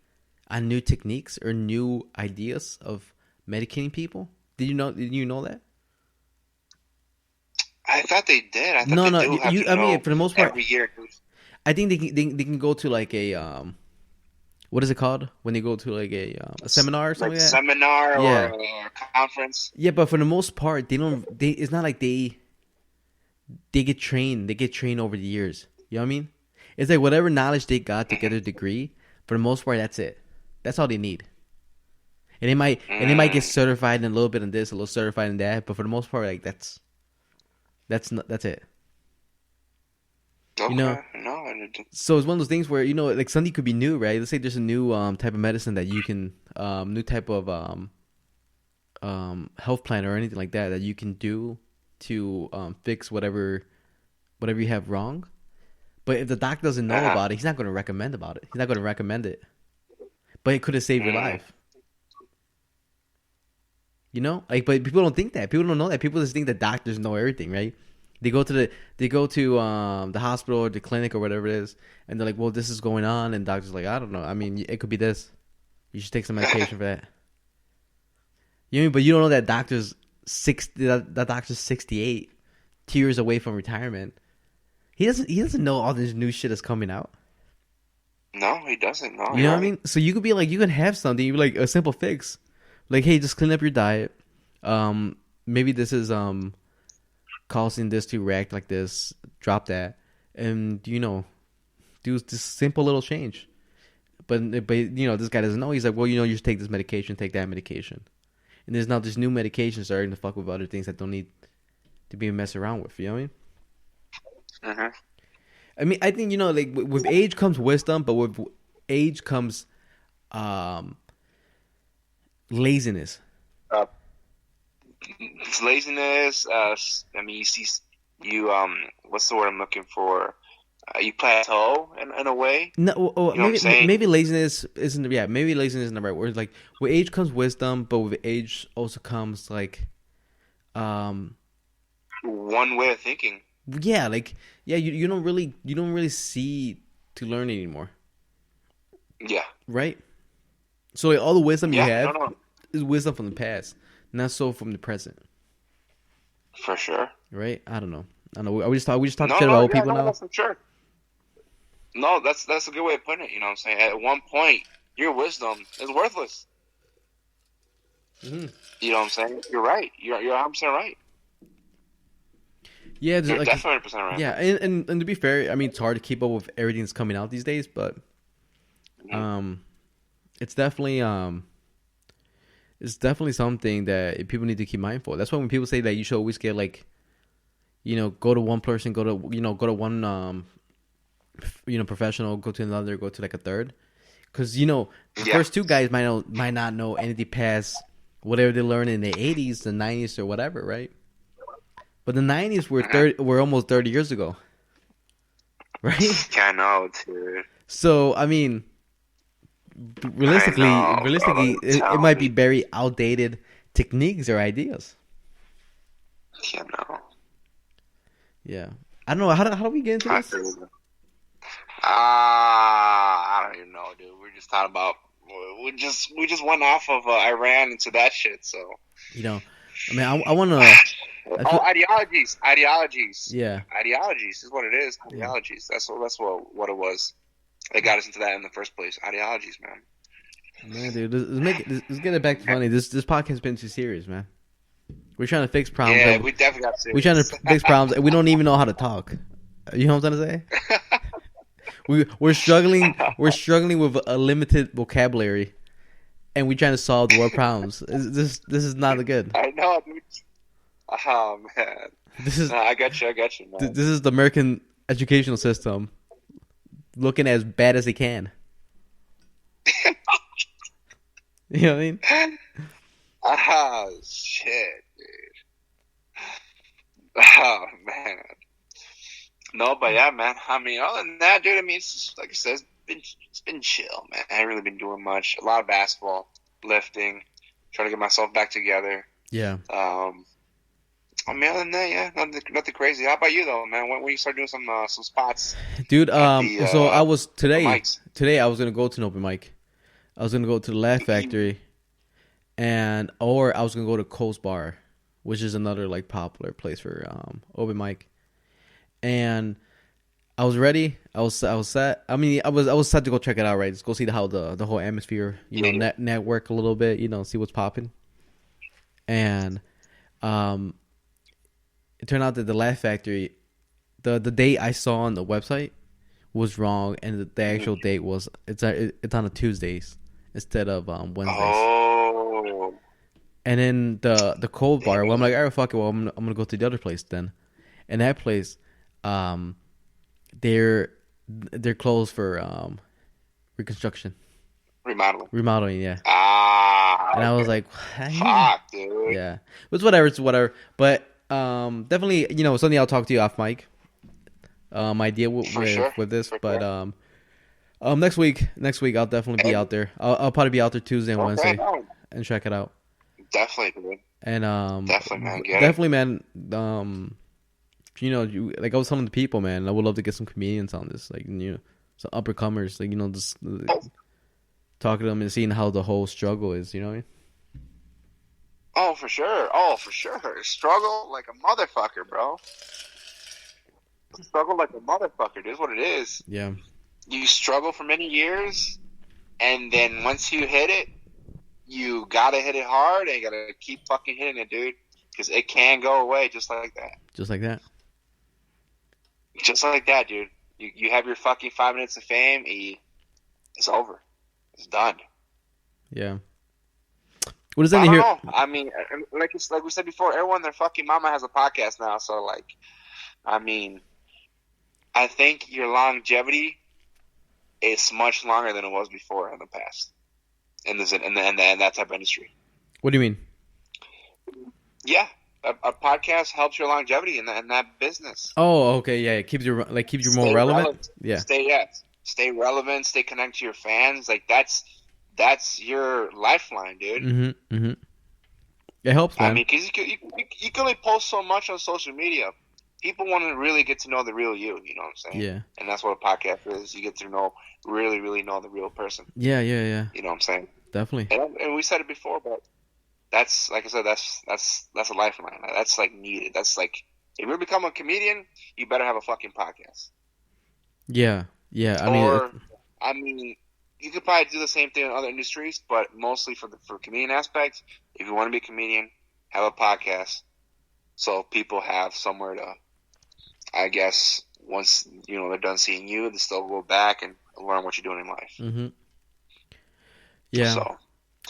on new techniques or new ideas of medicating people. Did you know that? I thought they did. I thought No. I mean, for the most part, every year. I think they can go to, like, a what is it called when they go to, like, a seminar or something like that? Seminar or a conference. Yeah, but for the most part, it's not like they get trained. They get trained over the years. You know what I mean? It's like whatever knowledge they got to get a degree. For the most part, that's it. That's all they need. And they might get certified in a little bit in this, a little certified in that. But for the most part, like, that's it. Okay. No. So it's one of those things where, like, something could be new, right? Let's say there's a new type of medicine that you can, new type of health plan or anything like that you can do to fix whatever you have wrong. But if the doctor doesn't know about it, he's not going to recommend about it. He's not going to recommend it. But it could have saved your life. Like, but people don't think that. People don't know that. People just think that doctors know everything, right? They go to the hospital or the clinic or whatever it is, and they're like, "Well, this is going on," and the doctor's like, "I don't know. I mean, it could be this. You should take some medication for that." But you don't know that doctor's 68, 2 years away from retirement. He doesn't know all this new shit is coming out. No, he doesn't. No, You know what I mean? So you could be like, you can have something, you like a simple fix, like, hey, just clean up your diet. Maybe this is causing this to react like this. Drop that, and do this simple little change. But this guy doesn't know. He's like, well, you should take this medication, take that medication, and there's now this new medication starting to fuck with other things that don't need to be messed around with. You know what I mean? Mm-hmm. I mean, I think like with age comes wisdom, but with age comes laziness. It's laziness. I mean, you what's the word I'm looking for? You plateau in a way. No, maybe maybe laziness isn't. Yeah, maybe laziness isn't the right word. Like with age comes wisdom, but with age also comes like, one way of thinking. Yeah, like you don't really see to learn anymore. Yeah. Right. So like all the wisdom you have no. is wisdom from the past, not so from the present. For sure. Right. I don't know. We just talk shit about old people now. No, for sure. No, that's a good way of putting it. You know what I'm saying? At one point, your wisdom is worthless. Mm-hmm. You know what I'm saying? You're right. You're 100% right. Yeah, you're like, definitely 100% right. Yeah, and to be fair, I mean, it's hard to keep up with everything that's coming out these days, but it's definitely something that people need to keep mindful. That's why when people say that you should always get like, go to one person, go to one professional, go to another, go to like a third, because the first two guys might not know anything past whatever they learned in the 80s, the 90s, or whatever, right? But the 90s were almost 30 years ago, right? Yeah, I know, dude. So I mean, realistically, it might be very outdated techniques or ideas. Yeah, no. Yeah, I don't know. How do we get into this? I don't even know, dude. We're just talking about. We just went off of Iran into that shit. So. I mean, I want to. Ideologies. Yeah. Ideologies is what it is. Ideologies. Yeah. That's what it was. They got us into that in the first place. Ideologies, man. Man, dude, let's get it back to funny. This podcast has been too serious, man. We're trying to fix problems. Yeah, we definitely got serious. We're trying to fix problems, and we don't even know how to talk. You know what I'm trying to say? We're struggling. We're struggling with a limited vocabulary, and we're trying to solve the world problems. This is not good. I know, dude. Oh man, I got you, man. This is the American educational system looking as bad as they can. You know what I mean? Oh shit, dude. Oh man. No, but yeah, man. I mean, other than that, dude. I mean, it's just, like I said, it's been chill, man. I haven't really been doing much. A lot of basketball, lifting, trying to get myself back together. Yeah. I mean, other than that, yeah, nothing crazy. How about you, though, man? When you start doing some spots? Dude, so I was today I was gonna go to an open mic. I was gonna go to the Laugh Factory, or I was gonna go to Coast Bar, which is another like popular place for open mic. And I was ready. I was set. I mean, I was set to go check it out, right? Just go see how the whole atmosphere, network a little bit, see what's popping. And it turned out that the Laugh Factory, the date I saw on the website was wrong, and the actual date was it's on a Tuesdays instead of Wednesdays. Oh. And then the Cold Bar, well, I'm like, all right, fuck it. Well, I'm gonna go to the other place then. And that place, they're closed for reconstruction, remodeling, yeah. And I was like, fuck, dude. Yeah, it's whatever. But definitely, something I'll talk to you off mic. My idea with this, but next week I'll definitely be out there. I'll probably be out there Tuesday and Wednesday and check it out. Definitely, dude. And definitely, man. Like I was telling the people, man, I would love to get some comedians on this, like some uppercomers, like just talking to them and seeing how the whole struggle is. You know what I mean? Oh, for sure. Struggle like a motherfucker, bro. Struggle like a motherfucker. It is what it is. Yeah. you struggle for many years, and then once you hit it, you gotta hit it hard, and you gotta keep fucking hitting it, dude, because it can go away just like that. Just like that. Just like that, dude. You have your fucking 5 minutes of fame, it's over. It's done. Yeah. What does that I don't hear? know. I mean, like we said before, everyone, their fucking mama has a podcast now. So, like, I mean, I think your longevity is much longer than it was before in the past, in that type of industry. What do you mean? Yeah, a podcast helps your longevity in that business. Oh, okay, yeah. It keeps you more relevant. Yeah. Stay relevant. Stay connected to your fans. Like that's your lifeline, dude. Mm-hmm. Mm-hmm. It helps, man. I mean, because you can only post so much on social media. People want to really get to know the real you. You know what I'm saying? Yeah. And that's what a podcast is. You get to really know the real person. Yeah. You know what I'm saying? Definitely. And we said it before, but that's, like I said, that's a lifeline. That's like needed. That's like, if you become a comedian, you better have a fucking podcast. Yeah. Yeah. I mean, you could probably do the same thing in other industries, but mostly for comedian aspect, if you want to be a comedian, have a podcast, so people have somewhere to, I guess, once they're done seeing you, they still go back and learn what you're doing in life. Mm-hmm. Yeah. So,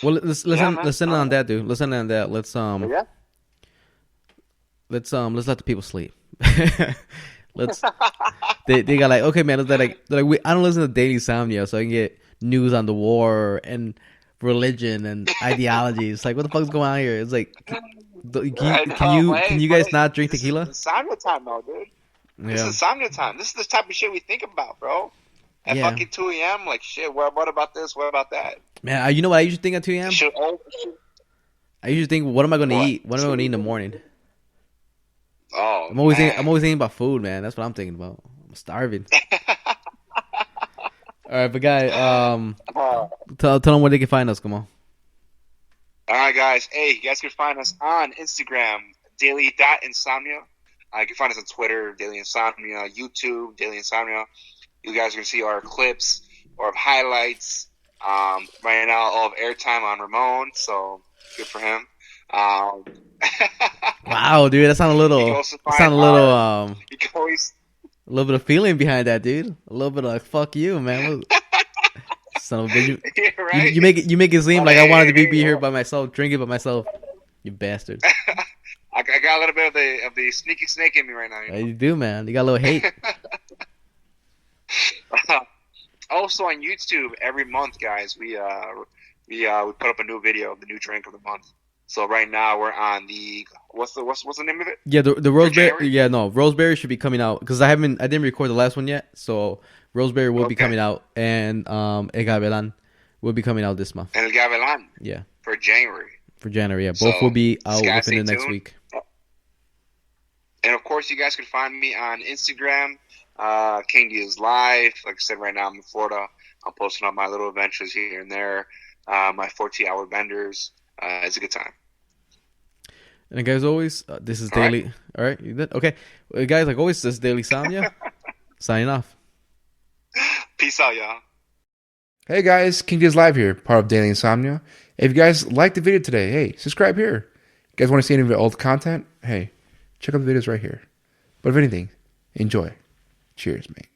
well, let's end on that, dude. Let's end on that. Let's let the people sleep. Let's. They got like, okay, man. They're like I don't listen to Daily Insomnia, so I can get news on the war and religion and ideology. It's like, what the fuck's going on here? It's like, can you guys not drink tequila? It's insomnia time, though, dude. Yeah. This is insomnia time. This is the type of shit we think about, bro. At fucking 2 a.m., like, shit, what about this? What about that? Man, you know what I usually think at 2 a.m.? I usually think, what am I going to eat? What am I going to eat in the morning? Oh, I'm always thinking about food, man. That's what I'm thinking about. I'm starving. All right, but guy, tell them where they can find us. Come on. All right, guys. Hey, you guys can find us on Instagram, daily.insomnia. You can find us on Twitter, Daily Insomnia, YouTube, Daily Insomnia. You guys can see our clips or highlights. Right now, all of airtime on Ramon, so good for him. Wow, dude, that sounded a little. A little bit of feeling behind that, dude. A little bit of like, fuck you, man. Son of a bitch. Right? You make it seem like I wanted to be here by myself, drinking by myself. You bastard. I got a little bit of the sneaky snake in me right now. Yeah, you do, man. You got a little hate. Also on YouTube, every month, guys, we put up a new video of the new drink of the month. So right now we're on the what's the name of it? Yeah, the roseberry. Yeah, no, roseberry should be coming out because I didn't record the last one yet. So roseberry will be coming out, and El Gavilan will be coming out this month. And El Gavilan, yeah, for January. Yeah, both will be out within the next week. And of course, you guys can find me on Instagram, KingDiaz Live. Like I said, right now I'm in Florida. I'm posting on my little adventures here and there, my 14-hour benders. It's a good time. And guys, always, this is Daily. All right, you did? Okay. Well, guys, like always, this is Daily Insomnia. Signing off. Peace out, y'all. Hey guys, KingDiaz Live here, part of Daily Insomnia. If you guys liked the video today, hey, subscribe here. You guys want to see any of the old content? Hey, check out the videos right here. But if anything, enjoy. Cheers, mate.